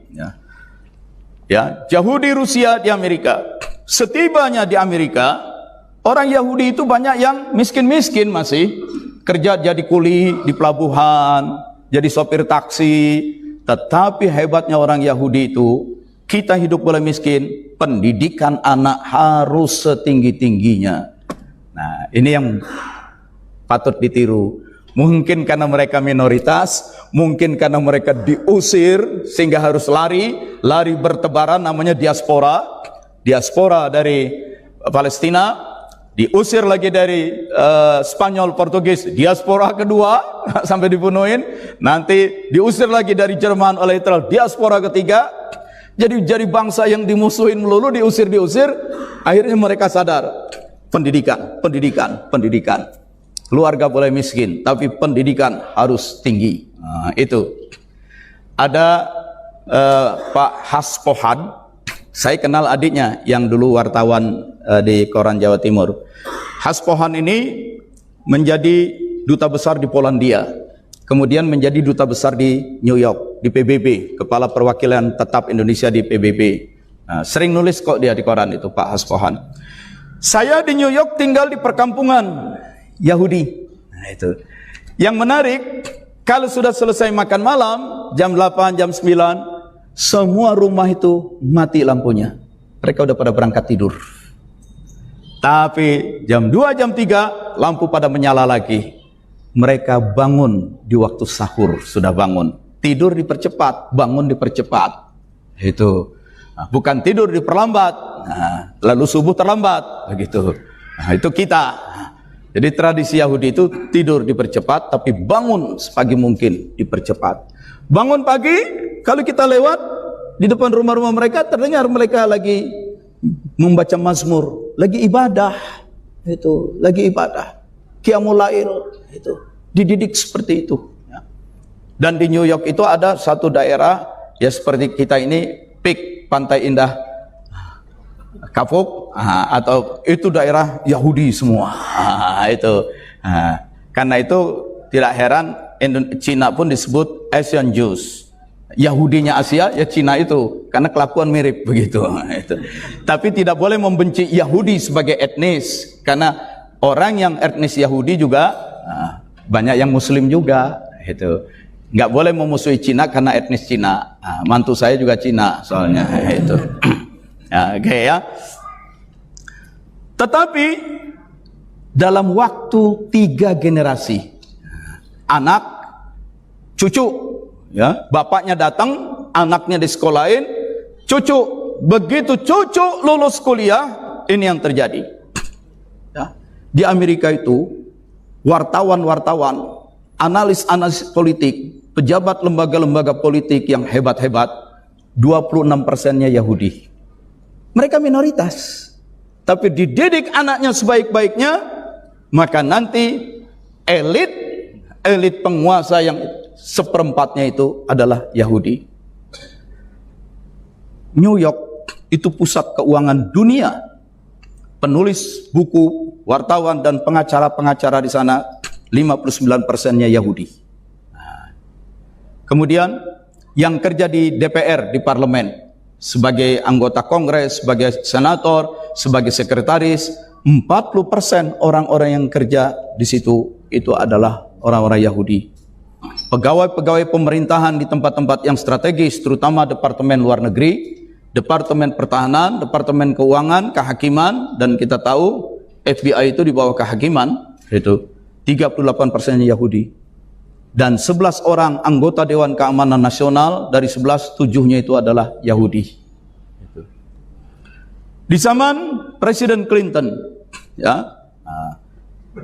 Ya, Yahudi Rusia di Amerika. Setibanya di Amerika, orang Yahudi itu banyak yang miskin-miskin masih. Kerja jadi kuli di pelabuhan, jadi sopir taksi. Tetapi hebatnya orang Yahudi itu, kita hidup boleh miskin, pendidikan anak harus setinggi-tingginya. Nah, ini yang patut ditiru. Mungkin karena mereka minoritas, mungkin karena mereka diusir sehingga harus lari bertebaran, namanya diaspora dari Palestina, diusir lagi dari Spanyol, Portugis, diaspora kedua sampai dibunuhin, nanti diusir lagi dari Jerman oleh Hitler, diaspora ketiga. Jadi bangsa yang dimusuhin melulu, diusir, akhirnya mereka sadar, pendidikan. Keluarga boleh miskin, tapi pendidikan harus tinggi. Nah, itu. Ada Pak Haspohan, saya kenal adiknya yang dulu wartawan di Koran Jawa Timur. Haspohan ini menjadi duta besar di Polandia, kemudian menjadi duta besar di New York, di PBB, Kepala Perwakilan Tetap Indonesia di PBB. Nah, sering nulis kok dia di koran itu, Pak Haspohan. Saya di New York tinggal di perkampungan Yahudi. Nah, itu. Yang menarik, kalau sudah selesai makan malam, jam 8, jam 9, semua rumah itu mati lampunya. Mereka udah pada berangkat tidur. Tapi jam 2, jam 3, lampu pada menyala lagi. Mereka bangun di waktu sahur, sudah bangun. Tidur dipercepat, bangun dipercepat. Itu. Nah, bukan tidur diperlambat. lalu subuh terlambat, begitu. Nah, itu kita. Jadi tradisi Yahudi itu tidur dipercepat, tapi bangun sepagi mungkin dipercepat. Bangun pagi, kalau kita lewat di depan rumah-rumah mereka, terdengar mereka lagi membaca mazmur, lagi ibadah, itu lagi ibadah. Qiyamul Lail, itu dididik seperti itu. Dan di New York itu ada satu daerah, ya seperti kita ini, Peak, Pantai Indah Kapuk, atau itu daerah Yahudi semua. Itu. Karena itu tidak heran Cina pun disebut Asian Jews. Yahudinya Asia, ya Cina itu, karena kelakuan mirip begitu. Itu. Tapi tidak boleh membenci Yahudi sebagai etnis, karena orang yang etnis Yahudi juga banyak yang Muslim juga. Itu. Nggak boleh memusuhi Cina karena etnis Cina. Mantu saya juga Cina soalnya. Itu. Ya, oke ya. Tetapi dalam waktu 3 generasi, anak, cucu, ya, bapaknya datang, anaknya disekolahin, cucu, begitu cucu lulus kuliah, ini yang terjadi. Ya. Di Amerika itu wartawan-wartawan, analis-analis politik, pejabat lembaga-lembaga politik yang hebat-hebat, 26%-nya Yahudi. Mereka minoritas, tapi dididik anaknya sebaik-baiknya, maka nanti elit penguasa yang seperempatnya itu adalah Yahudi. New York itu pusat keuangan dunia. Penulis buku, wartawan dan pengacara-pengacara di sana 59%-nya Yahudi. Kemudian yang kerja di DPR, di parlemen, sebagai anggota kongres, sebagai senator, sebagai sekretaris, 40% orang-orang yang kerja di situ itu adalah orang-orang Yahudi. Pegawai-pegawai pemerintahan di tempat-tempat yang strategis, terutama Departemen Luar Negeri, Departemen Pertahanan, Departemen Keuangan, Kehakiman, dan kita tahu FBI itu di bawah kehakiman, itu 38%-nya Yahudi. Dan 11 orang anggota Dewan Keamanan Nasional, dari 11, 7-nya itu adalah Yahudi. Di zaman Presiden Clinton, ya,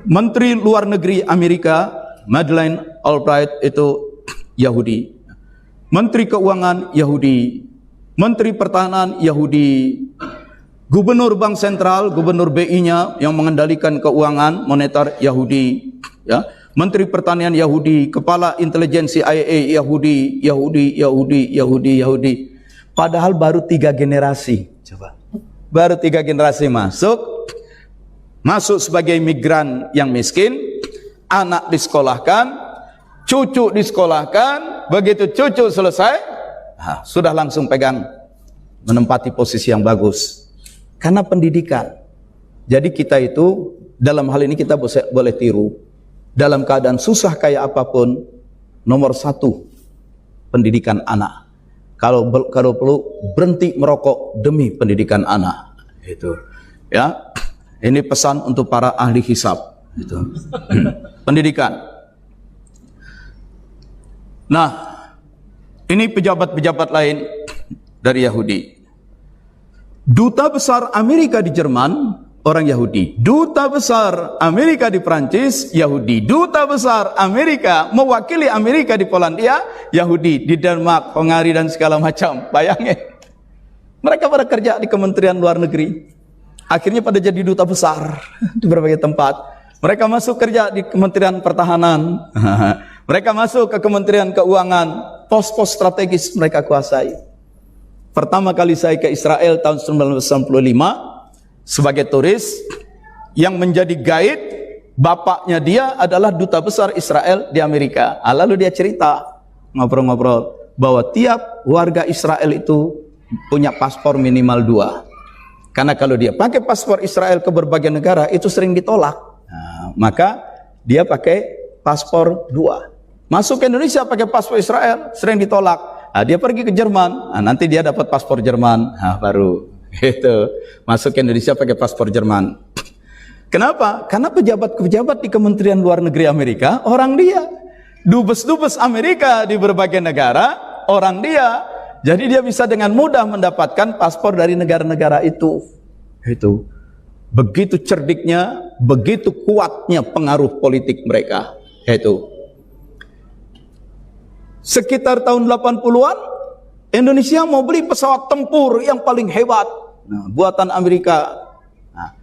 Menteri Luar Negeri Amerika Madeleine Albright itu Yahudi, Menteri Keuangan Yahudi, Menteri Pertahanan Yahudi, Gubernur Bank Sentral, Gubernur BI-nya yang mengendalikan keuangan moneter Yahudi, ya. Menteri Pertanian Yahudi, Kepala Intelijensi CIA Yahudi, Yahudi. Padahal baru 3 generasi. Coba. Baru 3 generasi masuk sebagai migran yang miskin, anak disekolahkan, cucu disekolahkan, begitu cucu selesai, sudah langsung pegang, menempati posisi yang bagus. Karena pendidikan. Jadi kita itu, dalam hal ini kita boleh tiru. Dalam keadaan susah kayak apapun, nomor 1 pendidikan anak. Kalau perlu berhenti merokok demi pendidikan anak. Itu, ya. Ini pesan untuk para ahli hisab. Itu. Pendidikan. Nah, ini pejabat-pejabat lain dari Yahudi. Duta besar Amerika di Jerman, orang Yahudi. Duta besar Amerika di Prancis, Yahudi. Duta besar Amerika mewakili Amerika di Polandia, Yahudi. Di Denmark, Hongari dan segala macam. Bayangin. Mereka pada kerja di Kementerian Luar Negeri. Akhirnya pada jadi duta besar di berbagai tempat. Mereka masuk kerja di Kementerian Pertahanan. Mereka masuk ke Kementerian Keuangan. Pos-pos strategis mereka kuasai. Pertama kali saya ke Israel tahun 1995. Sebagai turis, yang menjadi guide, bapaknya dia adalah duta besar Israel di Amerika. Lalu dia cerita, ngobrol-ngobrol, bahwa tiap warga Israel itu punya paspor minimal 2. Karena kalau dia pakai paspor Israel ke berbagai negara, itu sering ditolak. Maka dia pakai paspor 2. Masuk ke Indonesia pakai paspor Israel, sering ditolak. Dia pergi ke Jerman, nanti dia dapat paspor Jerman, baru. Itu masuk ke Indonesia pakai paspor Jerman. Kenapa? Karena pejabat-pejabat di Kementerian Luar Negeri Amerika orang dia, dubes-dubes Amerika di berbagai negara orang dia. Jadi dia bisa dengan mudah mendapatkan paspor dari negara-negara itu. Itu. Begitu cerdiknya, begitu kuatnya pengaruh politik mereka. Itu. Sekitar tahun 80-an, Indonesia mau beli pesawat tempur yang paling hebat. Nah, buatan Amerika. Nah,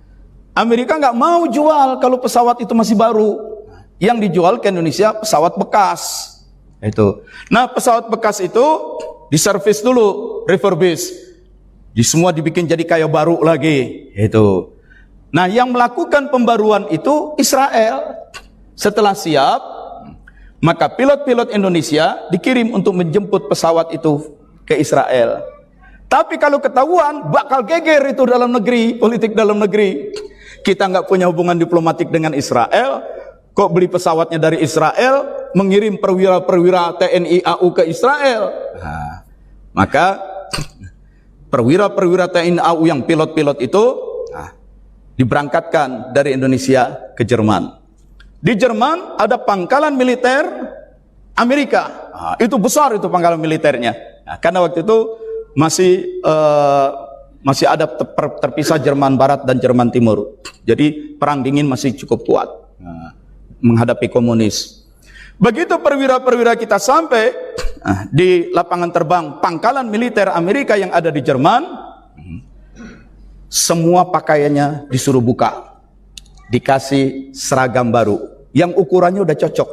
Amerika nggak mau jual kalau pesawat itu masih baru. Yang dijual ke Indonesia pesawat bekas. Itu. Nah, pesawat bekas itu diservis dulu, refurbish. Semua dibikin jadi kayak baru lagi. Itu. Nah, yang melakukan pembaruan itu Israel. Setelah siap, maka pilot-pilot Indonesia dikirim untuk menjemput pesawat itu ke Israel. Tapi kalau ketahuan, bakal geger itu dalam negeri, politik dalam negeri. Kita nggak punya hubungan diplomatik dengan Israel, kok beli pesawatnya dari Israel, mengirim perwira-perwira TNI AU ke Israel. Nah, maka perwira-perwira TNI AU yang pilot-pilot itu diberangkatkan dari Indonesia ke Jerman. Di Jerman ada pangkalan militer Amerika. Nah, itu besar itu pangkalan militernya. Nah, karena waktu itu masih ada terpisah Jerman Barat dan Jerman Timur. Jadi perang dingin masih cukup kuat menghadapi komunis. Begitu perwira-perwira kita sampai di lapangan terbang pangkalan militer Amerika yang ada di Jerman, semua pakaiannya disuruh buka, dikasih seragam baru yang ukurannya udah cocok.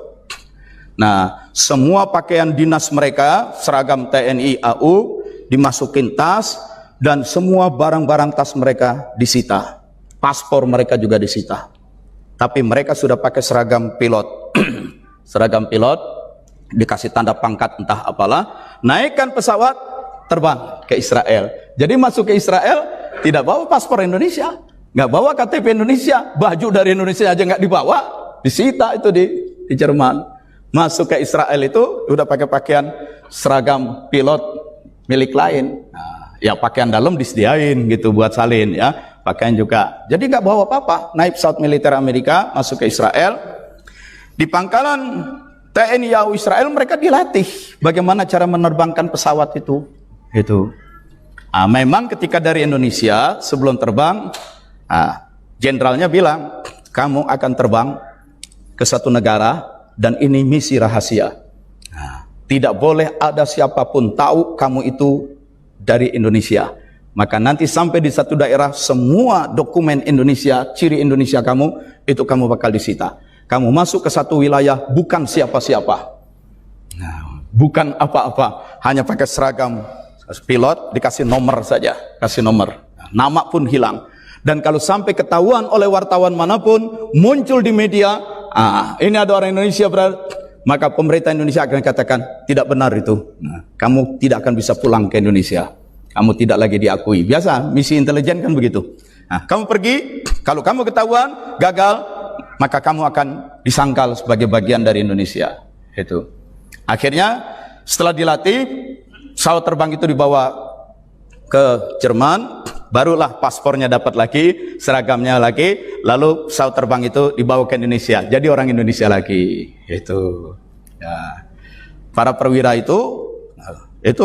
Nah, semua pakaian dinas mereka, seragam TNI AU dimasukin tas, dan semua barang-barang tas mereka disita. Paspor mereka juga disita. Tapi mereka sudah pakai seragam pilot. Seragam pilot, dikasih tanda pangkat entah apalah, naikkan pesawat, terbang ke Israel. Jadi masuk ke Israel, tidak bawa paspor Indonesia, nggak bawa KTP Indonesia, baju dari Indonesia aja nggak dibawa, disita itu di Jerman. Masuk ke Israel itu udah pakai pakaian seragam pilot milik lain. Nah, ya pakaian dalam disediain gitu buat salin ya, pakaian juga. Jadi nggak bawa apa-apa, naik pesawat militer Amerika masuk ke Israel. Di pangkalan TNI AU Israel mereka dilatih bagaimana cara menerbangkan pesawat itu. Itu. Memang ketika dari Indonesia sebelum terbang, jenderalnya bilang kamu akan terbang ke satu negara dan ini misi rahasia. Tidak boleh ada siapapun tahu kamu itu dari Indonesia. Maka nanti sampai di satu daerah semua dokumen Indonesia, ciri Indonesia kamu itu kamu bakal disita. Kamu masuk ke satu wilayah bukan siapa-siapa, bukan apa-apa, hanya pakai seragam pilot, dikasih nomor saja, kasih nomor, nama pun hilang. Dan kalau sampai ketahuan oleh wartawan manapun, muncul di media, ini ada orang Indonesia, maka pemerintah Indonesia akan katakan tidak benar itu. Kamu tidak akan bisa pulang ke Indonesia, kamu tidak lagi diakui. Biasa misi intelijen kan begitu. Kamu pergi, kalau kamu ketahuan gagal, maka kamu akan disangkal sebagai bagian dari Indonesia. Itu. Akhirnya setelah dilatih, pesawat terbang itu dibawa ke Jerman, barulah paspornya dapat lagi, seragamnya lagi, lalu pesawat terbang itu dibawa ke Indonesia, jadi orang Indonesia lagi. Itu. Ya. Para perwira itu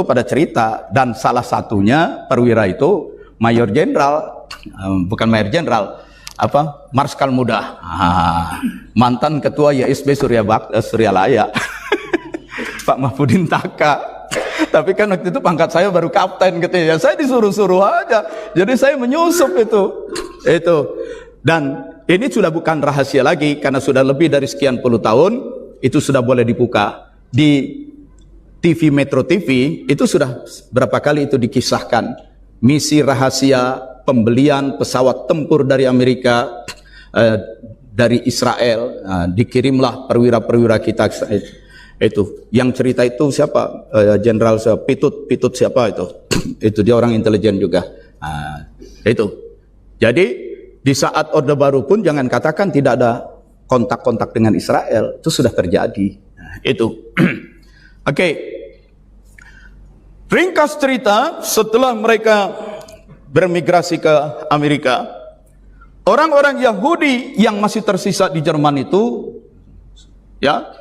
pada cerita, dan salah satunya perwira itu mayor jenderal, bukan mayor jenderal, Marskal Muda, mantan ketua YSB Suryalaya, Pak Mahfudin Taka. Tapi kan waktu itu pangkat saya baru kapten gitu ya, saya disuruh-suruh aja, jadi saya menyusup itu. Dan ini sudah bukan rahasia lagi karena sudah lebih dari sekian puluh tahun itu sudah boleh dibuka di TV Metro TV. Itu sudah berapa kali itu dikisahkan misi rahasia pembelian pesawat tempur dari Amerika, dari Israel, dikirimlah perwira-perwira kita itu. Yang cerita itu siapa? Jenderal Pitut siapa itu? Itu dia orang intelijen juga. Itu. Jadi di saat Orde Baru pun jangan katakan tidak ada kontak-kontak dengan Israel, itu sudah terjadi. Itu. Oke. Ringkas cerita, setelah mereka bermigrasi ke Amerika, orang-orang Yahudi yang masih tersisa di Jerman itu, ya,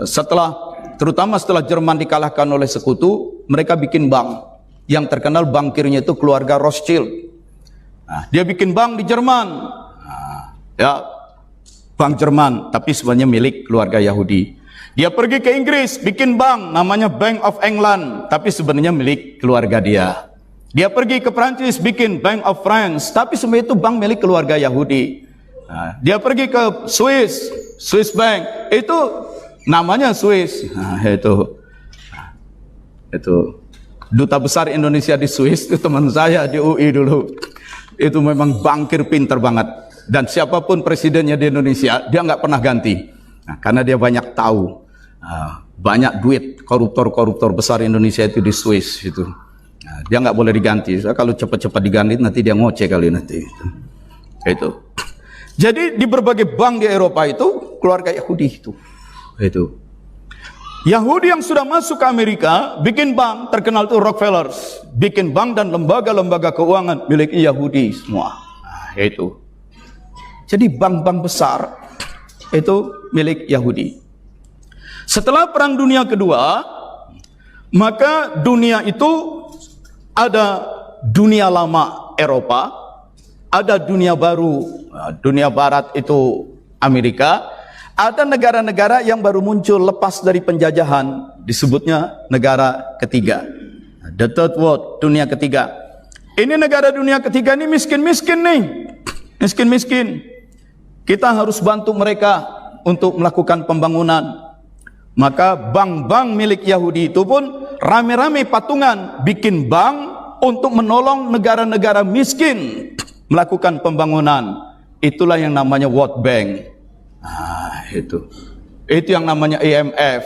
setelah terutama setelah Jerman dikalahkan oleh sekutu, mereka bikin bank. Yang terkenal bankirnya itu keluarga Rothschild. Nah, dia bikin bank di Jerman. Nah, ya, bank Jerman, tapi sebenarnya milik keluarga Yahudi. Dia pergi ke Inggris, bikin bank, namanya Bank of England, tapi sebenarnya milik keluarga dia. Dia pergi ke Prancis, bikin Bank of France, tapi sebenarnya itu bank milik keluarga Yahudi. Nah, dia pergi ke Swiss Bank, itu namanya Swiss. Nah, itu duta besar Indonesia di Swiss, itu teman saya di UI dulu. Itu memang bankir pinter banget. Dan siapapun presidennya di Indonesia, dia nggak pernah ganti. Nah, karena dia banyak tahu. Banyak duit koruptor-koruptor besar Indonesia itu di Swiss itu. Nah, dia nggak boleh diganti. So, kalau cepat-cepat diganti nanti dia ngoceh kali nanti. Itu. Jadi di berbagai bank di Eropa itu keluarga Yahudi itu. Yahudi yang sudah masuk ke Amerika bikin bank terkenal itu Rockefellers, bikin bank dan lembaga-lembaga keuangan milik Yahudi semua. Nah, itu. Jadi bank-bank besar itu milik Yahudi. Setelah Perang Dunia Kedua, maka dunia itu ada dunia lama Eropa, ada dunia baru, dunia barat itu Amerika, ada negara-negara yang baru muncul lepas dari penjajahan, disebutnya negara ketiga. The Third World, dunia ketiga. Ini negara dunia ketiga ini miskin-miskin nih, miskin-miskin. Kita harus bantu mereka untuk melakukan pembangunan. Maka bank-bank milik Yahudi itu pun rame-rame patungan bikin bank untuk menolong negara-negara miskin melakukan pembangunan. Itulah yang namanya World Bank. Nah, itu yang namanya IMF.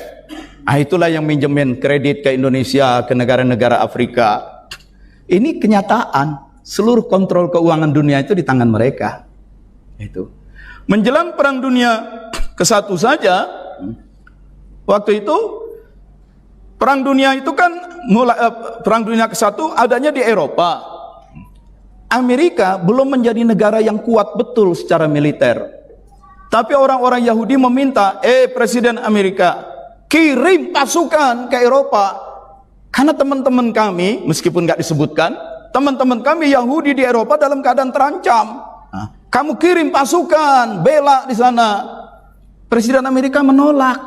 Nah, itulah yang minjemin kredit ke Indonesia, ke negara-negara Afrika. Ini kenyataan. Seluruh kontrol keuangan dunia itu di tangan mereka. Itu. Menjelang Perang Dunia ke-1 saja, waktu itu Perang Dunia itu kan Perang Dunia ke-1 adanya di Eropa. Amerika belum menjadi negara yang kuat betul secara militer. Tapi orang-orang Yahudi meminta, Presiden Amerika, kirim pasukan ke Eropa. Karena teman-teman kami, meskipun nggak disebutkan, teman-teman kami Yahudi di Eropa dalam keadaan terancam. Kamu kirim pasukan, bela di sana. Presiden Amerika menolak.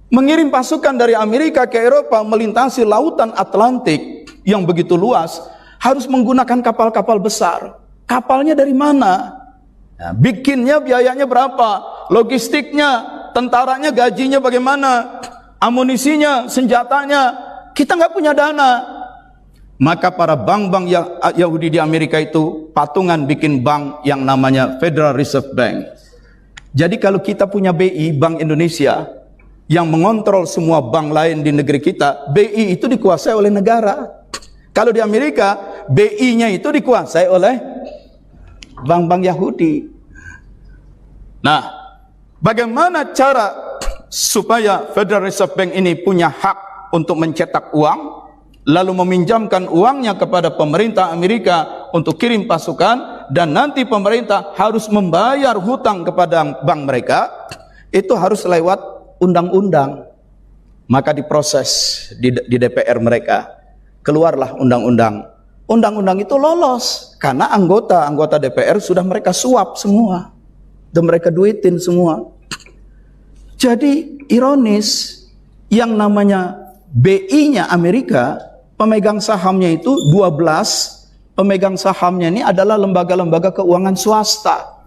Mengirim pasukan dari Amerika ke Eropa melintasi lautan Atlantik yang begitu luas, harus menggunakan kapal-kapal besar. Kapalnya dari mana? Nah, bikinnya biayanya berapa? Logistiknya, tentaranya gajinya bagaimana? Amunisinya, senjatanya, kita nggak punya dana. Maka para bank-bank Yahudi di Amerika itu patungan bikin bank yang namanya Federal Reserve Bank. Jadi kalau kita punya BI, Bank Indonesia, yang mengontrol semua bank lain di negeri kita, BI itu dikuasai oleh negara. Kalau di Amerika, BI-nya itu dikuasai oleh bank-bank Yahudi. Nah, bagaimana cara supaya Federal Reserve Bank ini punya hak untuk mencetak uang, lalu meminjamkan uangnya kepada pemerintah Amerika untuk kirim pasukan, dan nanti pemerintah harus membayar hutang kepada bank mereka, itu harus lewat undang-undang. Maka diproses di DPR mereka, keluarlah undang-undang. Undang-undang itu lolos karena anggota DPR sudah mereka suap semua, dan mereka duitin semua. Jadi ironis, yang namanya BI-nya Amerika, pemegang sahamnya itu 12, pemegang sahamnya ini adalah lembaga-lembaga keuangan swasta.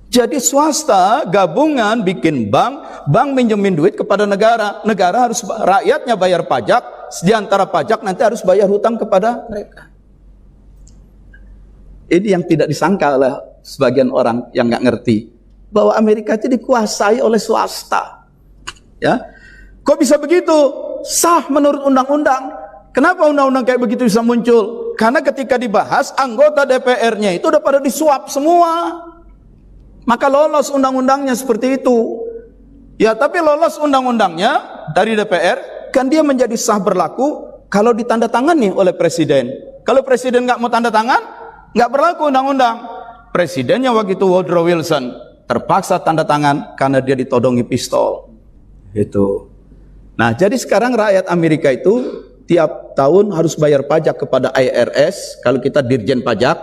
Jadi swasta gabungan bikin bank, bank minjemin duit kepada negara, negara harus, rakyatnya bayar pajak, di antara pajak nanti harus bayar hutang kepada mereka. Ini yang tidak disangka oleh sebagian orang yang nggak ngerti, bahwa Amerika itu dikuasai oleh swasta. Ya, kok bisa begitu? Sah menurut undang-undang. Kenapa undang-undang kayak begitu bisa muncul? Karena ketika dibahas, anggota DPR-nya itu udah pada disuap semua. Maka lolos undang-undangnya seperti itu. Ya, tapi lolos undang-undangnya dari DPR, kan dia menjadi sah berlaku kalau ditandatangani oleh presiden. Kalau presiden nggak mau tanda tangan, nggak berlaku undang-undang. Presidennya waktu itu Woodrow Wilson terpaksa tanda tangan karena dia ditodongi pistol. Itu. Nah, jadi sekarang rakyat Amerika itu tiap tahun harus bayar pajak kepada IRS, kalau kita Dirjen Pajak,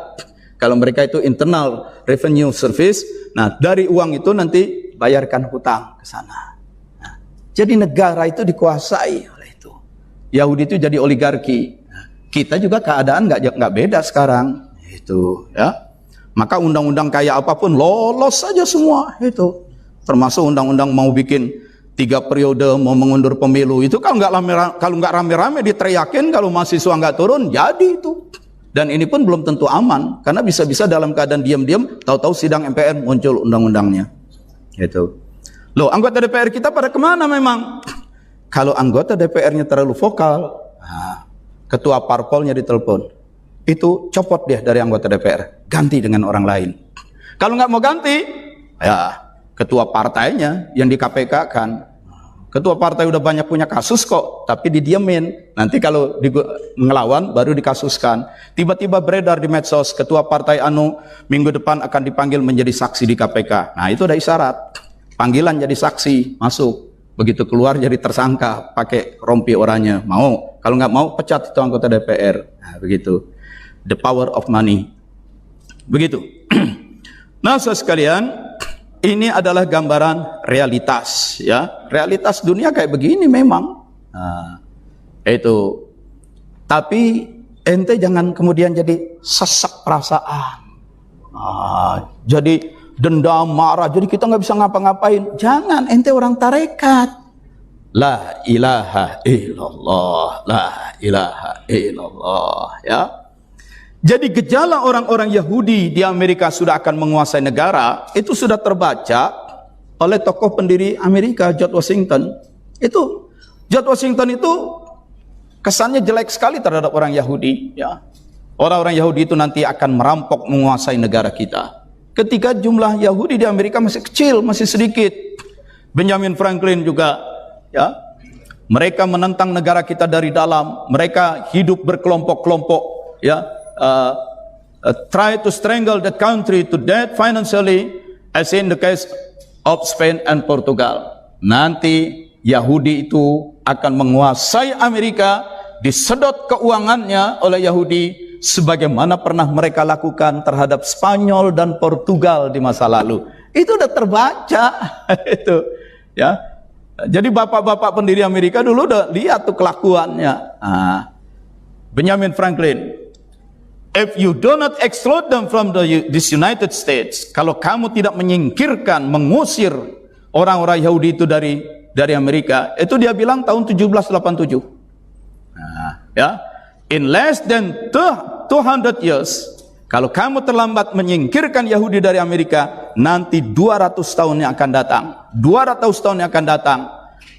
kalau mereka itu Internal Revenue Service. Nah, dari uang itu nanti bayarkan hutang ke sana. Nah, jadi negara itu dikuasai oleh itu. Yahudi itu jadi oligarki. Nah, kita juga keadaan nggak beda sekarang. Itu ya. Maka undang-undang kayak apapun lolos saja semua itu. Termasuk undang-undang mau bikin 3 periode, mau mengundur pemilu, itu kalau nggak rame-rame diteriakin, kalau mahasiswa nggak turun, jadi itu. Dan ini pun belum tentu aman, karena bisa-bisa dalam keadaan diam-diam, tahu-tahu sidang MPR muncul undang-undangnya. Gitu. Loh, anggota DPR kita pada kemana memang? Kalau anggota DPR-nya terlalu vokal, nah, ketua parpolnya ditelepon, itu copot dia dari anggota DPR, ganti dengan orang lain. Kalau nggak mau ganti, ya ketua partainya yang di KPK kan. Ketua partai udah banyak punya kasus kok, tapi didiamin. Nanti kalau ngelawan baru dikasuskan. Tiba-tiba beredar di medsos, ketua partai anu minggu depan akan dipanggil menjadi saksi di KPK. Nah, itu udah isyarat. Panggilan jadi saksi, masuk. Begitu keluar jadi tersangka, pakai rompi oranye. Mau. Kalau nggak mau, pecat itu anggota DPR. Nah, begitu. The power of money. Begitu. Nah, saudara sekalian, ini adalah gambaran realitas, ya. Realitas dunia kayak begini memang. Nah, itu. Tapi ente jangan kemudian jadi sesak perasaan. Jadi dendam, marah, jadi kita nggak bisa ngapa-ngapain. Jangan, ente orang tarekat. La ilaha illallah, la ilaha illallah, ya. Jadi gejala orang-orang Yahudi di Amerika sudah akan menguasai negara, itu sudah terbaca oleh tokoh pendiri Amerika, George Washington. Itu George Washington itu kesannya jelek sekali terhadap orang Yahudi, ya. Orang-orang Yahudi itu nanti akan merampok menguasai negara kita. Ketika jumlah Yahudi di Amerika masih kecil, masih sedikit. Benjamin Franklin juga, ya. Mereka menentang negara kita dari dalam. Mereka hidup berkelompok-kelompok, ya. Try to strangle that country to death financially, as in the case of Spain and Portugal. Nanti Yahudi itu akan menguasai Amerika, disedot keuangannya oleh Yahudi, sebagaimana pernah mereka lakukan terhadap Spanyol dan Portugal di masa lalu. Itu udah terbaca. Itu, ya. Jadi bapak-bapak pendiri Amerika dulu udah lihat tuh kelakuannya. Benjamin Franklin, if you do not exclude them from this United States, kalau kamu tidak menyingkirkan, mengusir orang-orang Yahudi itu dari Amerika, itu dia bilang tahun 1787. Ya, in less than 200 years, kalau kamu terlambat menyingkirkan Yahudi dari Amerika, nanti 200 tahun yang akan datang, 200 tahun yang akan datang,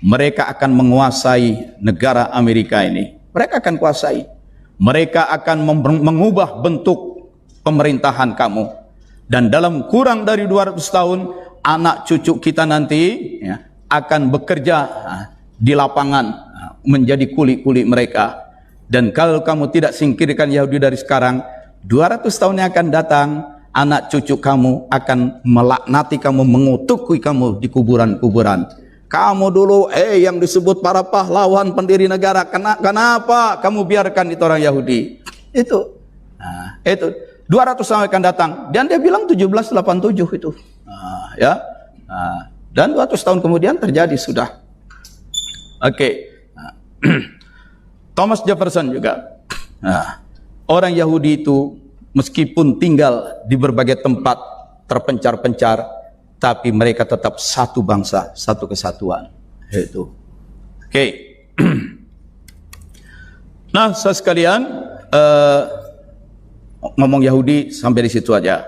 mereka akan menguasai negara Amerika ini. Mereka akan kuasai. Mereka akan mengubah bentuk pemerintahan kamu. Dan dalam kurang dari 200 tahun, anak cucu kita nanti, ya, akan bekerja di lapangan, menjadi kuli-kuli mereka. Dan kalau kamu tidak singkirkan Yahudi dari sekarang, 200 tahun yang akan datang, anak cucu kamu akan melaknati kamu, mengutuki kamu di kuburan-kuburan. Kamu dulu yang disebut para pahlawan pendiri negara, kenapa kamu biarkan itu orang Yahudi? Itu. Nah, itu 200 tahun akan datang. Dan dia bilang 1787 itu. Ya. Dan 200 tahun kemudian terjadi sudah. Oke. Thomas Jefferson juga. Orang Yahudi itu meskipun tinggal di berbagai tempat terpencar-pencar, tapi mereka tetap satu bangsa, satu kesatuan. Itu. Oke. Nah, saudara sekalian, ngomong Yahudi sampai di situ aja.